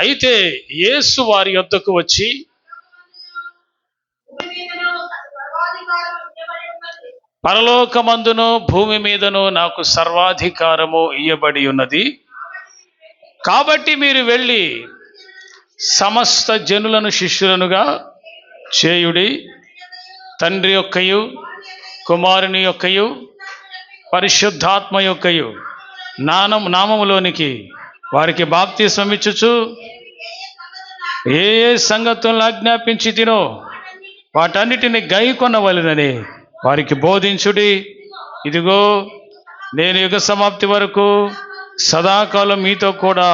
అయితే యేసు వారి యొద్దకు వచ్చి, పరలోకమందును భూమి మీదను నాకు సర్వాధికారము ఇయ్యబడి ఉన్నది. కాబట్టి మీరు వెళ్ళి సమస్త జనులను శిష్యులనుగా చేయుడి. తండ్రి యొక్కయు, కుమారుని యొక్కయు, పరిశుద్ధాత్మ యొక్కయు నామములోనికి వారికి బాప్తిస్మం ఇచ్చుచు, ఏ ఏ సంగతులను ఆజ్ఞాపించి తినో వాటన్నిటిని గైకొనవలెనని వారికి బోధించుడి. ఇదిగో నేను యుగ సమాప్తి వరకు సదాకాలం మీతో కూడా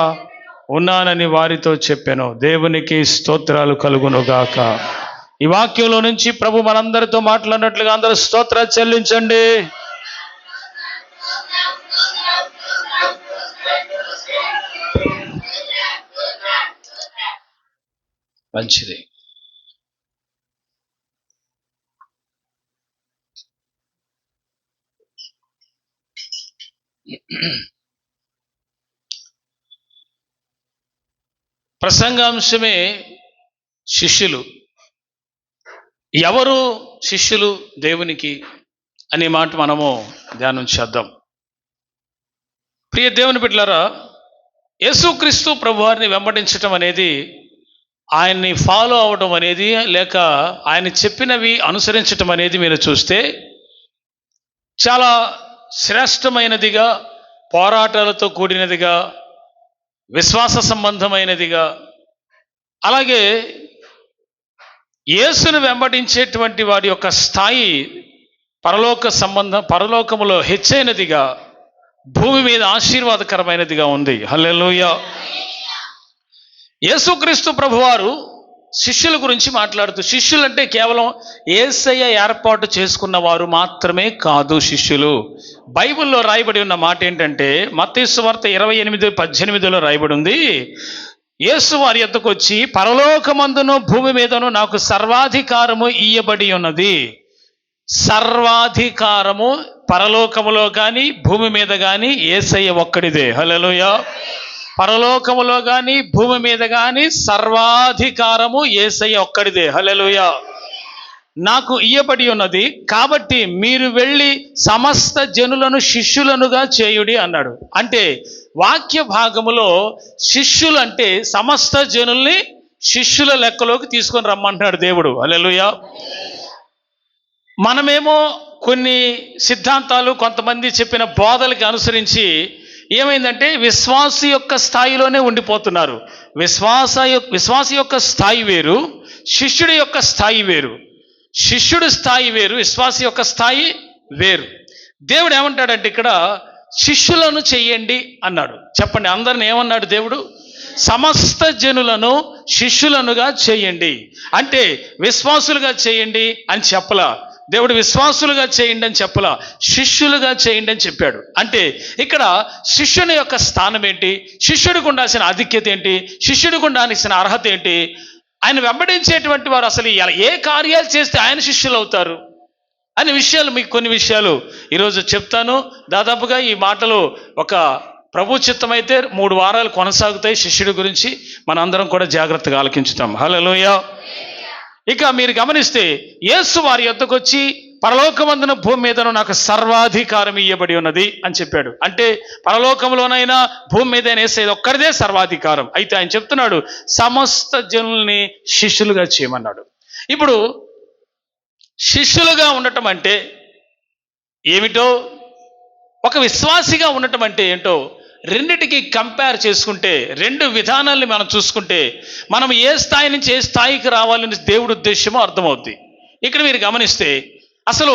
ఉన్నానని వారితో చెప్పాను. దేవునికి స్తోత్రాలు కలుగునుగాక. ఈ వాక్యంలో నుంచి ప్రభు మనందరితో మాట్లాడినట్లుగా అందరూ స్తోత్రాలు చెల్లించండి. మంచిది. ప్రసంగాంశమే శిష్యులు. ఎవరు శిష్యులు దేవునికి అనే మాట మనము ధ్యానం చేద్దాం. ప్రియ దేవుని బిడ్డలారా, యేసుక్రీస్తు ప్రభువారిని వెంబడించటం అనేది, ఆయన్ని ఫాలో అవడం అనేది, లేక ఆయన చెప్పినవి అనుసరించటం అనేది మీరు చూస్తే చాలా శ్రేష్టమైనదిగా, పోరాటాలతో కూడినదిగా, విశ్వాస సంబంధమైనదిగా, అలాగే యేసును వెంబడించేటువంటి వాడి యొక్క స్థాయి పరలోకములో హెచ్చైనదిగా, భూమి మీద ఆశీర్వాదకరమైనదిగా ఉంది. హల్లెలూయా. యేసుక్రీస్తు ప్రభువారు శిష్యుల గురించి మాట్లాడుతూ, శిష్యులు అంటే కేవలం యేసయ్య ఏర్పాటు చేసుకున్న వారు మాత్రమే కాదు శిష్యులు. బైబిల్లో రాయబడి ఉన్న మాట ఏంటంటే, మత్తయి సువార్త 28:18 రాయబడి ఉంది, యేసు వారి యొద్దకు వచ్చి, పరలోకమందును భూమి మీదను నాకు సర్వాధికారము ఇయ్యబడి ఉన్నది. సర్వాధికారము పరలోకములో కానీ భూమి మీద కానీ యేసయ్య ఒక్కడిదే. హల్లెలూయా. పరలోకములో కానీ భూమి మీద కానీ సర్వాధికారము యేసయ్య ఒక్కడిదే. హల్లెలూయా. నాకు ఇయ్యబడి ఉన్నది, కాబట్టి మీరు వెళ్ళి సమస్త జనులను శిష్యులనుగా చేయుడి అన్నాడు. అంటే వాక్య భాగములో శిష్యులు అంటే సమస్త జనుల్ని శిష్యుల లెక్కలోకి తీసుకొని రమ్మంటున్నాడు దేవుడు. హల్లెలూయా. మనమేమో కొన్ని సిద్ధాంతాలు, కొంతమంది చెప్పిన బోధలకి అనుసరించి ఏమైందంటే విశ్వాసి యొక్క స్థాయిలోనే ఉండిపోతున్నారు. విశ్వాసి యొక్క స్థాయి వేరు, శిష్యుడి యొక్క స్థాయి వేరు. శిష్యుడి స్థాయి వేరు, విశ్వాసి యొక్క స్థాయి వేరు. దేవుడు ఏమంటాడంటే ఇక్కడ శిష్యులను చెయ్యండి అన్నాడు. చెప్పండి, అందరిని ఏమన్నాడు దేవుడు? సమస్త జనులను శిష్యులనుగా చేయండి. అంటే విశ్వాసులుగా చేయండి అని చెప్పలా దేవుడు, విశ్వాసులుగా చేయండి అని చెప్పలా, శిష్యులుగా చేయండి అని చెప్పాడు. అంటే ఇక్కడ శిష్యుని యొక్క స్థానం ఏంటి, శిష్యుడికి ఉండాల్సిన ఆధిక్యత ఏంటి, శిష్యుడికి ఉండాల్సిన అర్హత ఏంటి, ఆయన వెంబడించేటువంటి వారు అసలు ఏ కార్యాలు చేస్తే ఆయన శిష్యులు అవుతారు అనే విషయాలు, మీకు కొన్ని విషయాలు ఈరోజు చెప్తాను. దాదాపుగా ఈ మాటలు ఒక ప్రభు చిత్తమైతే 3 వారాలు కొనసాగుతాయి. శిష్యుడి గురించి మనందరం కూడా జాగ్రత్తగా ఆలకించుతాం. హల్లెలూయా. ఇక మీరు గమనిస్తే యేసు వారి యొద్దకు వచ్చి, పరలోకమందున భూమి మీదను నాకు సర్వాధికారం ఇయ్యబడి ఉన్నది అని చెప్పాడు. అంటే పరలోకంలోనైనా భూమి మీద యేసయ్య ఒక్కడిదే సర్వాధికారం. అయితే ఆయన చెప్తున్నాడు సమస్త జనుల్ని శిష్యులుగా చేయమన్నాడు. ఇప్పుడు శిష్యులుగా ఉండటం అంటే ఏమిటో, ఒక విశ్వాసిగా ఉండటం అంటే ఏంటో రెండిటికి కంపేర్ చేసుకుంటే, 2 విధానాల్ని మనం చూసుకుంటే మనం ఏ స్థాయి నుంచి ఏ స్థాయికి రావాలని దేవుడి ఉద్దేశమో అర్థమవుద్ది. ఇక్కడ మీరు గమనిస్తే అసలు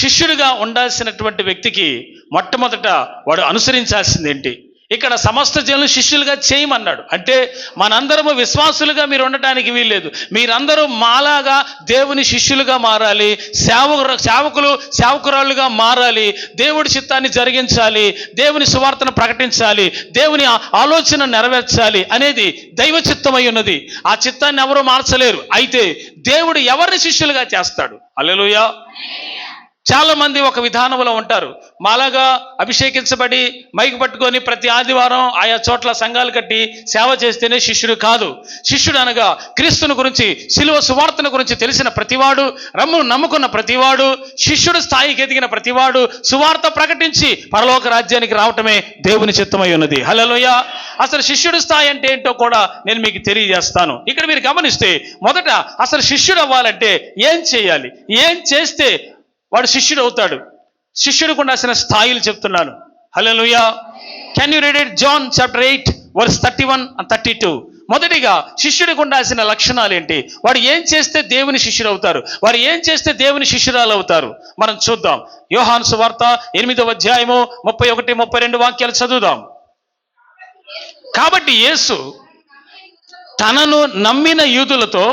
శిష్యుడిగా ఉండాల్సినటువంటి వ్యక్తికి మొట్టమొదట వాడు అనుసరించాల్సింది ఏంటి? ఇక్కడ సమస్త జనులు శిష్యులుగా చేయమన్నాడు. అంటే మనందరము విశ్వాసులుగా మీరు ఉండటానికి వీల్లేదు. మీరందరూ మాలాగా దేవుని శిష్యులుగా మారాలి, సేవకురాళ్ళుగా మారాలి, దేవుడి చిత్తాన్ని జరిగించాలి, దేవుని సువార్తను ప్రకటించాలి, దేవుని ఆలోచన నెరవేర్చాలి అనేది దైవ చిత్తమై ఉన్నది. ఆ చిత్తాన్ని ఎవరూ మార్చలేరు. అయితే దేవుడు ఎవరిని శిష్యులుగా చేస్తాడు? హల్లెలూయా. చాలా మంది ఒక విధానంలో ఉంటారు. మాలాగా అభిషేకించబడి మైకు పట్టుకొని ప్రతి ఆదివారం ఆయా చోట్ల సంఘాలు కట్టి సేవ చేస్తేనే శిష్యుడు కాదు. శిష్యుడు అనగా క్రీస్తుని గురించి, శిలువ సువార్తను గురించి తెలిసిన ప్రతివాడు, రమ్మును నమ్ముకున్న ప్రతివాడు, శిష్యుడు స్థాయికి ఎదిగిన ప్రతివాడు సువార్త ప్రకటించి పరలోక రాజ్యానికి రావటమే దేవుని చిత్తమై ఉన్నది. హల్లెలూయా. అసలు శిష్యుడు స్థాయి అంటే ఏంటో కూడా నేను మీకు తెలియజేస్తాను. ఇక్కడ మీరు గమనిస్తే మొదట అసలు శిష్యుడు అవ్వాలంటే ఏం చేయాలి, ఏం చేస్తే వాడు శిష్యుడు అవుతాడు, శిష్యుడికి ఉండాల్సిన స్థాయిలు చెప్తున్నాను. Hallelujah. Can you read it? John chapter 8 verse 31 and 32. మొదటిగా శిష్యుడికి ఉండాల్సిన లక్షణాలు ఏంటి, వాడు ఏం చేస్తే దేవుని శిష్యుడు అవుతారు, వారు ఏం చేస్తే దేవుని శిష్యురాలు అవుతారు, మనం చూద్దాం. యోహాను సువార్త 8వ అధ్యాయము 31, 32 వాక్యాలు చదువుదాం. కాబట్టి యేసు తనను నమ్మిన యూదులతో,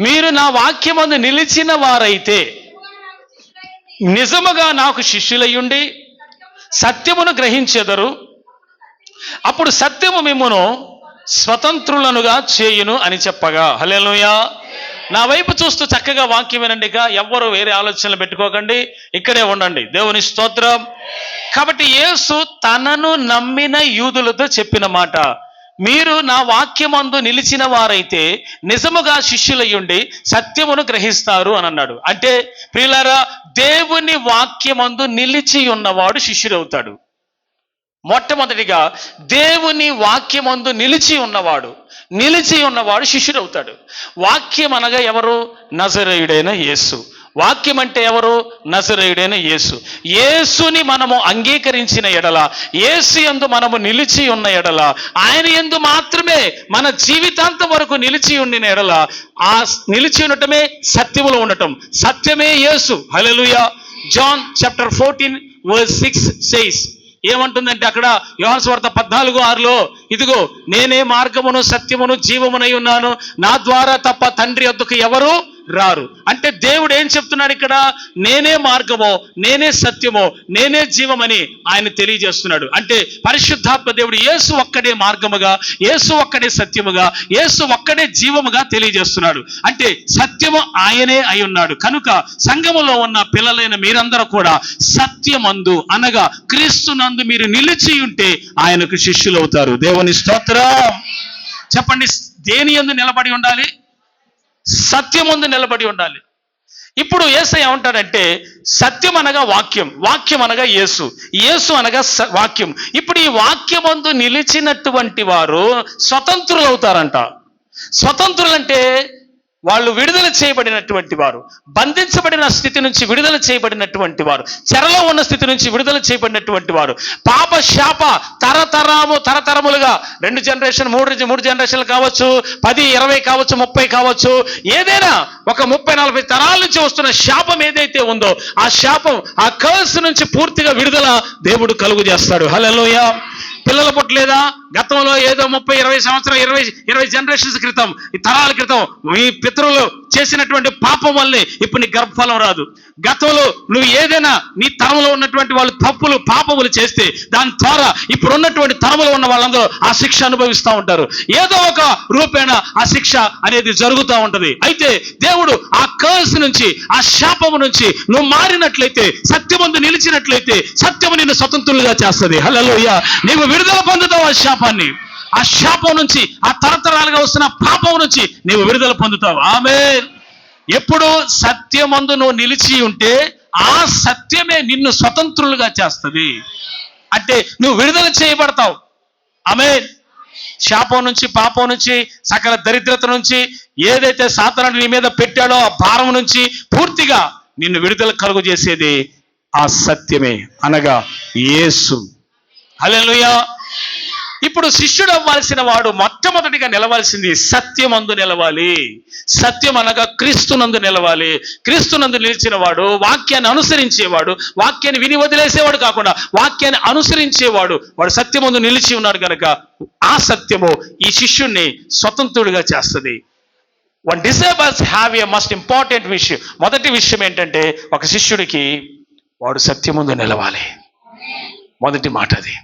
మీరు నా వాక్యమందు నిలిచిన వారైతే నిజముగా నాకు శిష్యులయ్యుండి సత్యమును గ్రహించెదరు, అప్పుడు సత్యము మిమ్మును స్వతంత్రులనుగా చేయును అని చెప్పగా. హల్లెలూయా. నా వైపు చూస్తూ చక్కగా వాక్యం వినండి. ఎవ్వరు వేరే ఆలోచనలు పెట్టుకోకండి, ఇక్కడే ఉండండి. దేవుని స్తోత్రం. కాబట్టి యేసు తనను నమ్మిన యూదులతో చెప్పిన మాట, మీరు నా వాక్యమందు నిలిచిన వారైతే నిజముగా శిష్యులయ్యుండి సత్యమును గ్రహిస్తారు అని అన్నాడు. అంటే ప్రియులారా, దేవుని వాక్యమందు నిలిచి ఉన్నవాడు శిష్యుడవుతాడు. మొట్టమొదటిగా దేవుని వాక్యమందు నిలిచి ఉన్నవాడు శిష్యుడవుతాడు. వాక్యం అనగా ఎవరు? నజరేయుడైన యేసు. వాక్యం అంటే ఎవరు? నజరేయుడైన యేసు. యేసుని మనము అంగీకరించిన ఎడల, యేసు యందు మనము నిలిచి ఉన్న ఎడల, ఆయన యందు మాత్రమే మన జీవితాంతం వరకు నిలిచి ఉండిన ఎడల, ఆ నిలిచి ఉండటమే సత్యములో ఉండటం. సత్యమే Yesu. Hallelujah. John chapter 14 verse 6 says, ఏమంటుందంటే అక్కడ యోహాను సువార్త 14:6లో, ఇదిగో నేనే మార్గమును సత్యమును జీవమునై ఉన్నాను, నా ద్వారా తప్ప తండ్రి వద్దకు ఎవరు రారు. అంటే దేవుడు ఏం చెప్తున్నాడు ఇక్కడ? నేనే మార్గమో, నేనే సత్యమో, నేనే జీవమని ఆయన తెలియజేస్తున్నాడు. అంటే పరిశుద్ధాత్మ దేవుడు యేసు ఒక్కడే మార్గముగా, యేసు ఒక్కడే సత్యముగా, యేసు ఒక్కడే జీవముగా తెలియజేస్తున్నాడు. అంటే సత్యము ఆయనే అయి ఉన్నాడు. కనుక సంఘములో ఉన్న పిల్లలైన మీరందరూ కూడా సత్యమందు అనగా క్రీస్తునందు మీరు నిలిచి ఉంటే ఆయనకు శిష్యులు అవుతారు. దేవుని స్తోత్రం. చెప్పండి, దేని యందు నిలబడి ఉండాలి? సత్యమందు నిలబడి ఉండాలి. ఇప్పుడు యేసయ్య ఏమంటాడంటే, సత్యం అనగా వాక్యం, వాక్యం అనగా యేసు, యేసు అనగా వాక్యం. ఇప్పుడు ఈ వాక్యమందు నిలిచినటువంటి వారు స్వతంత్రులు అవుతారంట. స్వతంత్రులంటే వాళ్ళు విడుదల చేయబడినటువంటి వారు, బంధించబడిన స్థితి నుంచి విడుదల చేయబడినటువంటి వారు, చెరలో ఉన్న స్థితి నుంచి విడుదల చేయబడినటువంటి వారు. పాప శాప తరతరములుగా 2 జనరేషన్ 3 జనరేషన్లు కావచ్చు, 10, 20 కావచ్చు, 30 కావచ్చు, ఏదైనా ఒక 30-40 తరాల నుంచి వస్తున్న శాపం ఏదైతే ఉందో, ఆ శాపం, ఆ కర్స్ నుంచి పూర్తిగా విడుదల దేవుడు కలుగు చేస్తాడు. హల్లెలూయా. పిల్లలు పుట్టలేదా? గతంలో ఏదో 30-20 సంవత్సరాలు 20 జనరేషన్స్ క్రితం, ఈ తరాల క్రితం మీ పితరులు చేసినటువంటి పాపం వల్లే ఇప్పుడు నీ గర్భఫలం రాదు. గతంలో నువ్వు ఏదైనా నీ తరంలో ఉన్నటువంటి వాళ్ళు పాపములు చేస్తే దాని ద్వారా ఇప్పుడు ఉన్నటువంటి తరంలో ఉన్న వాళ్ళందరూ ఆ శిక్ష అనుభవిస్తూ ఉంటారు. ఏదో ఒక రూపేణ ఆ శిక్ష అనేది జరుగుతూ ఉంటది. అయితే దేవుడు ఆ కర్స్ నుంచి, ఆ శాపము నుంచి నువ్వు మారినట్లయితే, సత్యమందు నిలిచినట్లయితే, సత్యము నిన్ను స్వతంత్రులుగా చేస్తుంది. హల్లెలూయా. నీవు విడుదల పొందుతావు ఆ శాపాన్ని, ఆ శాపం నుంచి, ఆ తరతరాలుగా వస్తున్న పాపం నుంచి నీవు విడుదల పొందుతావు. ఆమేన్. ఎప్పుడు సత్యమందు నువ్వు నిలిచి ఉంటే ఆ సత్యమే నిన్ను స్వతంత్రులుగా చేస్తుంది. అంటే నువ్వు విడుదల చేయబడతావు. ఆమేన్. శాపం నుంచి, పాపం నుంచి, సకల దరిద్రత నుంచి, ఏదైతే సాతానుడు నీ మీద పెట్టాడో ఆ భారం నుంచి పూర్తిగా నిన్ను విడుదల కలుగు చేసేది ఆ సత్యమే అనగా యేసు. హల్లెలూయా. ఇప్పుడు శిష్యుడు అవ్వాల్సిన వాడు మొట్టమొదటిగా నిలవాల్సింది సత్యమందు నిలవాలి. సత్యం అనగా క్రీస్తునందు నిలవాలి. క్రీస్తునందు నిలిచిన వాడు, వాక్యాన్ని అనుసరించేవాడు, వాక్యాన్ని విని వదిలేసేవాడు కాకుండా వాక్యాన్ని అనుసరించేవాడు, వాడు సత్యమందు నిలిచి ఉన్నాడు కనుక ఆ సత్యము ఈ శిష్యుణ్ణి స్వతంత్రుడిగా చేస్తుంది. One disciples have a most important విషయం. మొదటి విషయం ఏంటంటే, ఒక శిష్యుడికి వాడు సత్యమందు నిలవాలి. మొదటి మాట అది.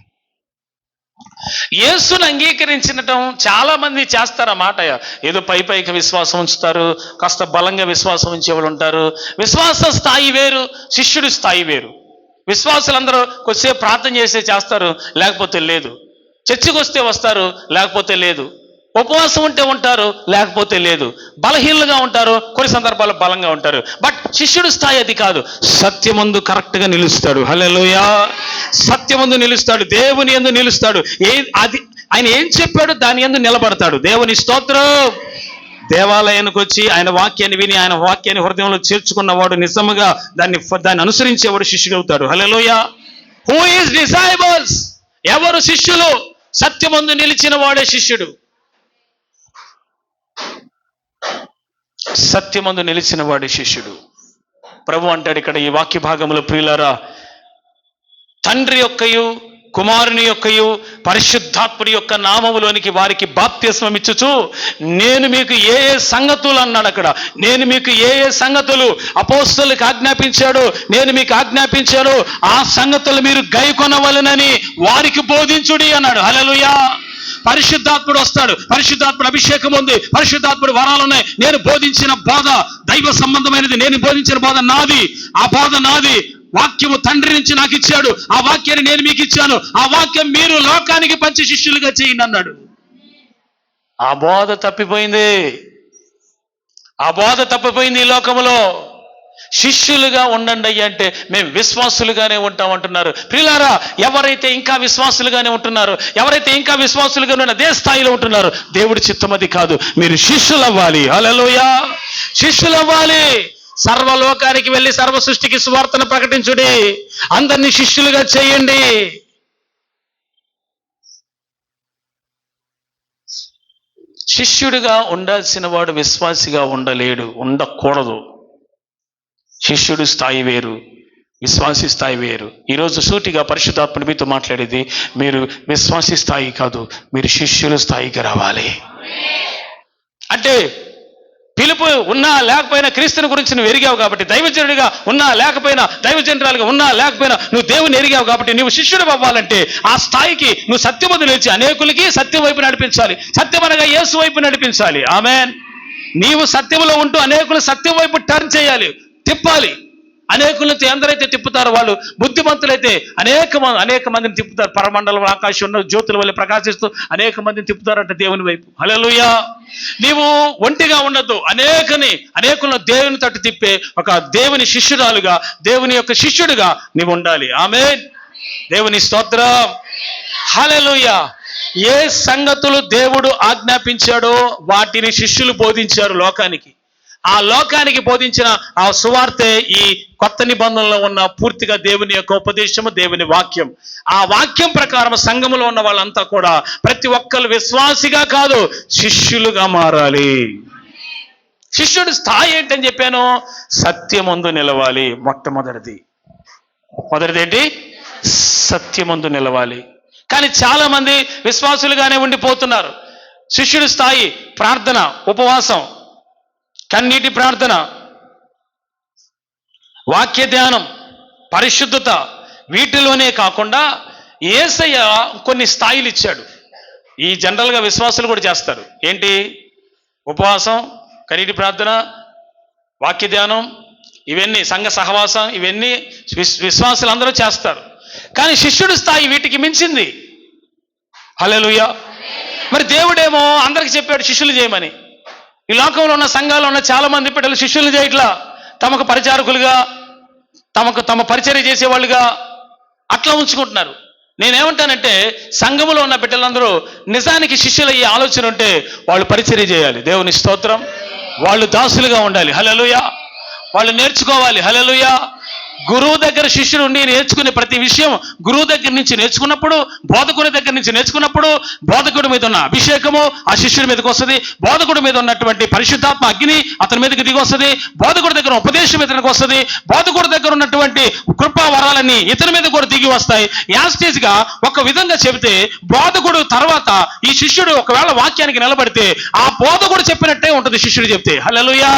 యేసును అంగీకరించడం చాలా మంది చేస్తారన్నమాట. ఏదో పైకి విశ్వాసం ఉంచుతారు, కాస్త బలంగా విశ్వాసం ఉంచేవాళ్ళు ఉంటారు. విశ్వాస స్థాయి వేరు, శిష్యుడి స్థాయి వేరు. విశ్వాసులందరూ కొద్దిసేపు ప్రార్థన చేస్తారు, లేకపోతే లేదు. చర్చికి వస్తే వస్తారు, లేకపోతే లేదు. ఉపవాసం ఉంటే ఉంటారు, లేకపోతే లేదు. బలహీనంగా ఉంటారు, కొన్ని సందర్భాల్లో బలంగా ఉంటారు. బట్ శిష్యుడి స్థాయి అది కాదు. సత్యమందు కరెక్ట్గా నిలుస్తాడు. హల్లెలూయా. సత్యమందు నిలుస్తాడు, దేవుని యందు నిలుస్తాడు. అది ఆయన ఏం చెప్పాడు దాని యందు నిలబడతాడు. దేవుని స్తోత్రం. దేవాలయానికి వచ్చి ఆయన వాక్యాన్ని విని ఆయన వాక్యాన్ని హృదయంలో చేర్చుకున్నవాడు నిజముగా దాన్ని అనుసరించేవాడు శిష్యుడు అవుతాడు. హల్లెలూయా. Who is disciples? ఎవరు శిష్యులు? సత్యమందు నిలిచిన వాడే శిష్యుడు. సత్యమందు నిలిచిన వాడే శిష్యుడు. ప్రభు అంటాడు ఇక్కడ ఈ వాక్య భాగంలో, ప్రియులారా, తండ్రి యొక్కయు కుమారుని యొక్కయు పరిశుద్ధాత్ముడి యొక్క నామములోనికి వారికి బాప్తిస్మం ఇచ్చుచు నేను మీకు ఏ సంగతులు అన్నాడు అక్కడ. నేను మీకు ఏ సంగతులు అపోస్తలులకు ఆజ్ఞాపించాడు, నేను మీకు ఆజ్ఞాపించాను, ఆ సంగతులు మీరు గైకొనవలెనని వారికి బోధించుడి అన్నాడు. హల్లెలూయా. పరిశుద్ధాత్ముడు వస్తాడు, పరిశుద్ధాత్ముడు అభిషేకం ఉంది, పరిశుద్ధాత్ముడు వరాలు ఉన్నాయి. నేను బోధించిన బోధ దైవ సంబంధమైనది, నేను బోధించిన బోధ నాది, ఆ బోధ నాది. వాక్యము తండ్రి నుంచి నాకు ఇచ్చాడు, ఆ వాక్యాన్ని నేను మీకు ఇచ్చాను, ఆ వాక్యం మీరు లోకానికి పంచి శిష్యులుగా చేయండి అన్నాడు. ఆ బోధ తప్పిపోయింది, ఆ బోధ తప్పిపోయింది ఈ లోకములో. శిష్యులుగా ఉండండి అంటే మేము విశ్వాసులుగానే ఉంటామంటున్నారు. ప్రియులారా, ఎవరైతే ఇంకా విశ్వాసులుగానే ఉంటున్నారు, ఎవరైతే ఇంకా విశ్వాసులుగా ఉన్న అదే స్థాయిలో ఉంటున్నారు, దేవుడి చిత్తం అది కాదు. మీరు శిష్యులు అవ్వాలి. హల్లెలూయా. శిష్యులు అవ్వాలి. సర్వలోకానికి వెళ్ళి సర్వ సృష్టికి సువార్తను ప్రకటించుడి, అందరినీ శిష్యులుగా చేయండి. శిష్యుడిగా ఉండాల్సిన వాడు విశ్వాసిగా ఉండలేడు, ఉండకూడదు. శిష్యుడి స్థాయి వేరు, విశ్వాసి స్థాయి వేరు. ఈరోజు సూటిగా పరిశుద్ధాత్ముడు మీతో మాట్లాడేది, మీరు విశ్వాసి స్థాయి కాదు, మీరు శిష్యుల స్థాయికి రావాలి. అంటే పిలుపు ఉన్నా లేకపోయినా క్రీస్తుని గురించి నువ్వు ఎరిగావు కాబట్టి, దైవజనుడిగా ఉన్నా లేకపోయినా, దైవజనురాలుగా ఉన్నా లేకపోయినా నువ్వు దేవుని ఎరిగావు కాబట్టి, నువ్వు శిష్యుడు అవ్వాలంటే ఆ స్థాయికి నువ్వు సత్యమును నిలిచి అనేకులకి సత్యం వైపు నడిపించాలి. సత్యం అనగా యేసు వైపు నడిపించాలి. ఆమేన్. నీవు సత్యములో ఉంటూ అనేకులు సత్యం వైపు టర్న్ చేయాలి, తిప్పాలి. అనేకులను ఎందరైతే తిప్పుతారో వాళ్ళు బుద్ధిమంతులైతే అనేక మందిని తిప్పుతారు. పరమండలం ఆకాశం ఉన్న జ్యోతుల వల్ల ప్రకాశిస్తూ అనేక మందిని తిప్పుతారంట దేవుని వైపు. హల్లెలూయా. నీవు ఒంటిగా ఉండద్దు, అనేకులను దేవుని తట్టు తిప్పే ఒక దేవుని శిష్యురాలుగా, దేవుని యొక్క శిష్యుడిగా నీవు ఉండాలి. ఆమేన్. దేవుని స్తోత్రం. హల్లెలూయా. ఏ సంగతులు దేవుడు ఆజ్ఞాపించాడో వాటిని శిష్యులు బోధించారు లోకానికి. ఆ లోకానికి బోధించిన ఆ సువార్తే ఈ కొత్త నిబంధనలో ఉన్న పూర్తిగా దేవుని యొక్క ఉపదేశము, దేవుని వాక్యం. ఆ వాక్యం ప్రకారం సంఘములో ఉన్న వాళ్ళంతా కూడా ప్రతి ఒక్కరు విశ్వాసిగా కాదు, శిష్యులుగా మారాలి. శిష్యుడి స్థాయి ఏంటని చెప్పాను? సత్యమందు నిలవాలి. మొట్టమొదటిది ఏంటి? సత్యమందు నిలవాలి. కానీ చాలా మంది విశ్వాసులుగానే ఉండిపోతున్నారు. శిష్యుడి స్థాయి ప్రార్థన, ఉపవాసం, కన్నీటి ప్రార్థన, వాక్య ధ్యానం, పరిశుద్ధత, వీటిలోనే కాకుండా యేసయ్య కొన్ని స్థాయిలు ఇచ్చాడు. ఈ జనరల్గా విశ్వాసులు కూడా చేస్తారు. ఏంటి? ఉపవాసం, కన్నీటి ప్రార్థన, వాక్య ధ్యానం, ఇవన్నీ సంఘ సహవాసం, ఇవన్నీ విశ్వాసులు అందరూ చేస్తారు. కానీ శిష్యుడి స్థాయి వీటికి మించింది. హల్లెలూయా. మరి దేవుడేమో అందరికి చెప్పాడు శిష్యులు చేయమని. ఈ లోకంలో ఉన్న సంఘాల్లో ఉన్న చాలా మంది బిడ్డలు శిష్యులు చేయట్లా, తమకు పరిచారకులుగా, తమ పరిచర్య చేసేవాళ్ళుగా అట్లా ఉంచుకుంటున్నారు. నేనేమంటానంటే, సంఘములో ఉన్న బిడ్డలందరూ నిజానికి శిష్యులయ్యే ఆలోచన ఉంటే వాళ్ళు పరిచర్య చేయాలి. దేవుని స్తోత్రం. వాళ్ళు దాసులుగా ఉండాలి. హల్లెలూయా. వాళ్ళు నేర్చుకోవాలి. హల్లెలూయా. గురువు దగ్గర శిష్యుడు ఉండి నేర్చుకునే ప్రతి విషయం గురువు దగ్గర నుంచి నేర్చుకున్నప్పుడు, బోధకుడి దగ్గర నుంచి నేర్చుకున్నప్పుడు, బోధకుడి మీద ఉన్న అభిషేకము ఆ శిష్యుడి మీదకి వస్తుంది. బోధకుడి మీద ఉన్నటువంటి పరిశుద్ధాత్మ అగ్ని అతని మీదకి దిగి వస్తుంది. బోధకుడి దగ్గర ఉపదేశం ఇతనికి వస్తుంది. బోధకుడి దగ్గర ఉన్నటువంటి కృపా వరాలన్నీ ఇతని మీద కూడా దిగి వస్తాయి. యాస్టేజ్ గా ఒక విధంగా చెబితే, బోధకుడు తర్వాత ఈ శిష్యుడు ఒకవేళ వాక్యానికి నిలబడితే ఆ బోధకుడు చెప్పినట్టే ఉంటుంది శిష్యుడు చెప్తే. హల్లెలూయా.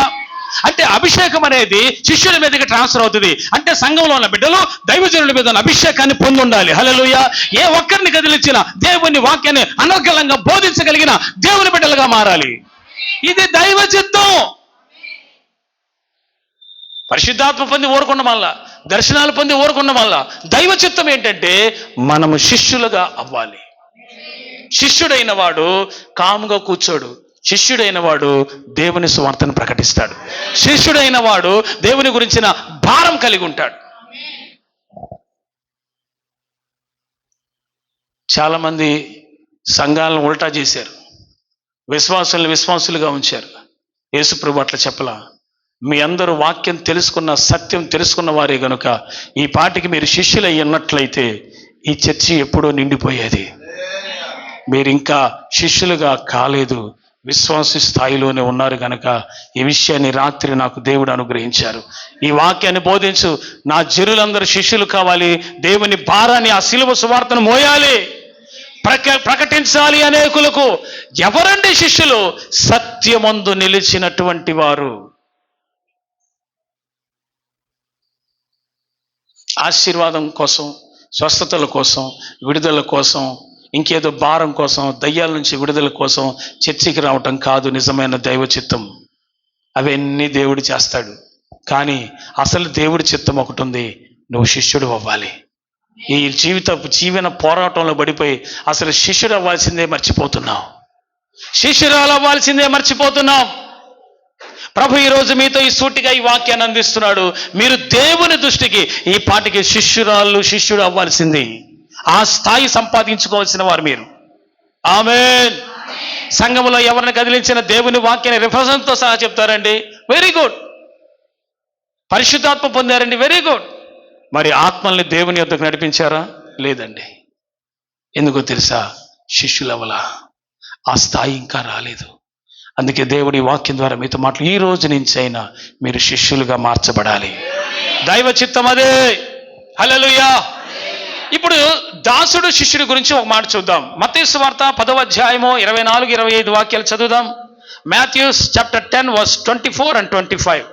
అంటే అభిషేకం అనేది శిష్యుల మీదకి ట్రాన్స్ఫర్ అవుతుంది. అంటే సంఘంలో ఉన్న బిడ్డలు దైవజనుల మీద ఉన్న అభిషేకాన్ని పొంది ఉండాలి. హల్లెలూయా. ఏ ఒక్కరిని కదిలించిన దేవుని వాక్యాన్ని అనర్గళంగా బోధించగలిగిన దేవుని బిడ్డలుగా మారాలి. ఇది దైవ చిత్తం. పరిశుద్ధాత్మ పొంది ఊరుకున్న వల్ల, దర్శనాలు పొంది ఊరుకున్న వల్ల దైవ చిత్తం ఏంటంటే మనము శిష్యులుగా అవ్వాలి. శిష్యుడైన వాడు కాముగా కూర్చోడు. శిష్యుడైన వాడు దేవుని సువార్తను ప్రకటిస్తాడు. శిష్యుడైన వాడు దేవుని గురించిన భారం కలిగి ఉంటాడు. చాలామంది సంఘాలను ఉల్టా చేశారు, విశ్వాసుల్ని విశ్వాసులుగా ఉంచారు. యేసుప్రభు అట్లా చెప్పలా. మీ అందరూ వాక్యం తెలుసుకున్న, సత్యం తెలుసుకున్న వారే గనుక ఈ పాటికి మీరు శిష్యులై ఉన్నట్లయితే ఈ చర్చి ఎప్పుడో నిండిపోయేది. మీరు ఇంకా శిష్యులుగా కాలేదు, విశ్వాస స్థాయిలోనే ఉన్నారు కనుక ఈ విషయాన్ని రాత్రి నాకు దేవుడు అనుగ్రహించారు. ఈ వాక్యాన్ని బోధించు, నా జనులందరూ శిష్యులు కావాలి, దేవుని భారాన్ని, ఆ శిలువ సువార్తను మోయాలి, ప్రకటించాలి అనేకులకు. ఎవరండి శిష్యులు? సత్యమందు నిలిచినటువంటి వారు. ఆశీర్వాదం కోసం, స్వస్థతల కోసం, విడుదల కోసం, ఇంకేదో భారం కోసం, దయ్యాల నుంచి విడుదల కోసం చర్చికి రావటం కాదు నిజమైన దైవ చిత్తం. అవన్నీ దేవుడు చేస్తాడు. కానీ అసలు దేవుడి చిత్తం ఒకటి ఉంది, నువ్వు శిష్యుడు అవ్వాలి. ఈ జీవన పోరాటంలో పడిపోయి అసలు శిష్యుడు అవ్వాల్సిందే మర్చిపోతున్నావు. శిష్యురాలు అవ్వాల్సిందే మర్చిపోతున్నావు. ప్రభు ఈరోజు మీతో ఈ సూటిగా ఈ వాక్యాన్ని అందిస్తున్నాడు. మీరు దేవుని దృష్టికి ఈ పాటికి శిష్యుడు అవ్వాల్సింది. ఆ స్థాయి సంపాదించుకోవాల్సిన వారు మీరు. ఆమేన్. సంఘములో ఎవరిని కదిలించిన దేవుని వాక్యాన్ని రిఫరెన్స్తో సహా చెప్తారండి, వెరీ గుడ్. పరిశుద్ధాత్మ పొందారండి, వెరీ గుడ్. మరి ఆత్మల్ని దేవుని యొద్దకు నడిపించారా? లేదండి. ఎందుకో తెలుసా? శిష్యులవలా, ఆ స్థాయి ఇంకా రాలేదు. అందుకే దేవుడి వాక్యం ద్వారా మీతో మాటలు, ఈ రోజు నుంచి అయినా మీరు శిష్యులుగా మార్చబడాలి. దైవ చిత్తం అదే. హల్లెలూయా. ఇప్పుడు దాసుడు శిష్యుడి గురించి ఒక మాట చూద్దాం. మత్తయి సువార్త 10వ అధ్యాయము 24-25 వాక్యాలు చదువుదాం. Matthew's chapter 10 verse 24 and 25.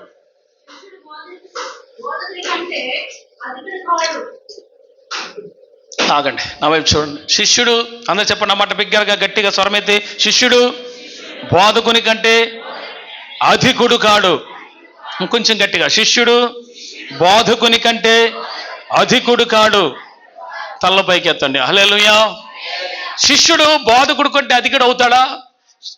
ఆగండి, నా వైపు చూడండి. శిష్యుడు, అందరూ చెప్పండి అన్నమాట బిగ్గరగా గట్టిగా స్వరమైతే. శిష్యుడు బోధకుని కంటే అధికుడు కాడు. ఇంకొంచెం గట్టిగా. శిష్యుడు బోధకుని కంటే అధికుడు కాడు. తలపైకి ఎత్తండి. హల్లెలూయా. శిష్యుడు బోధకుడు కంటే అధికుడు అవుతాడా?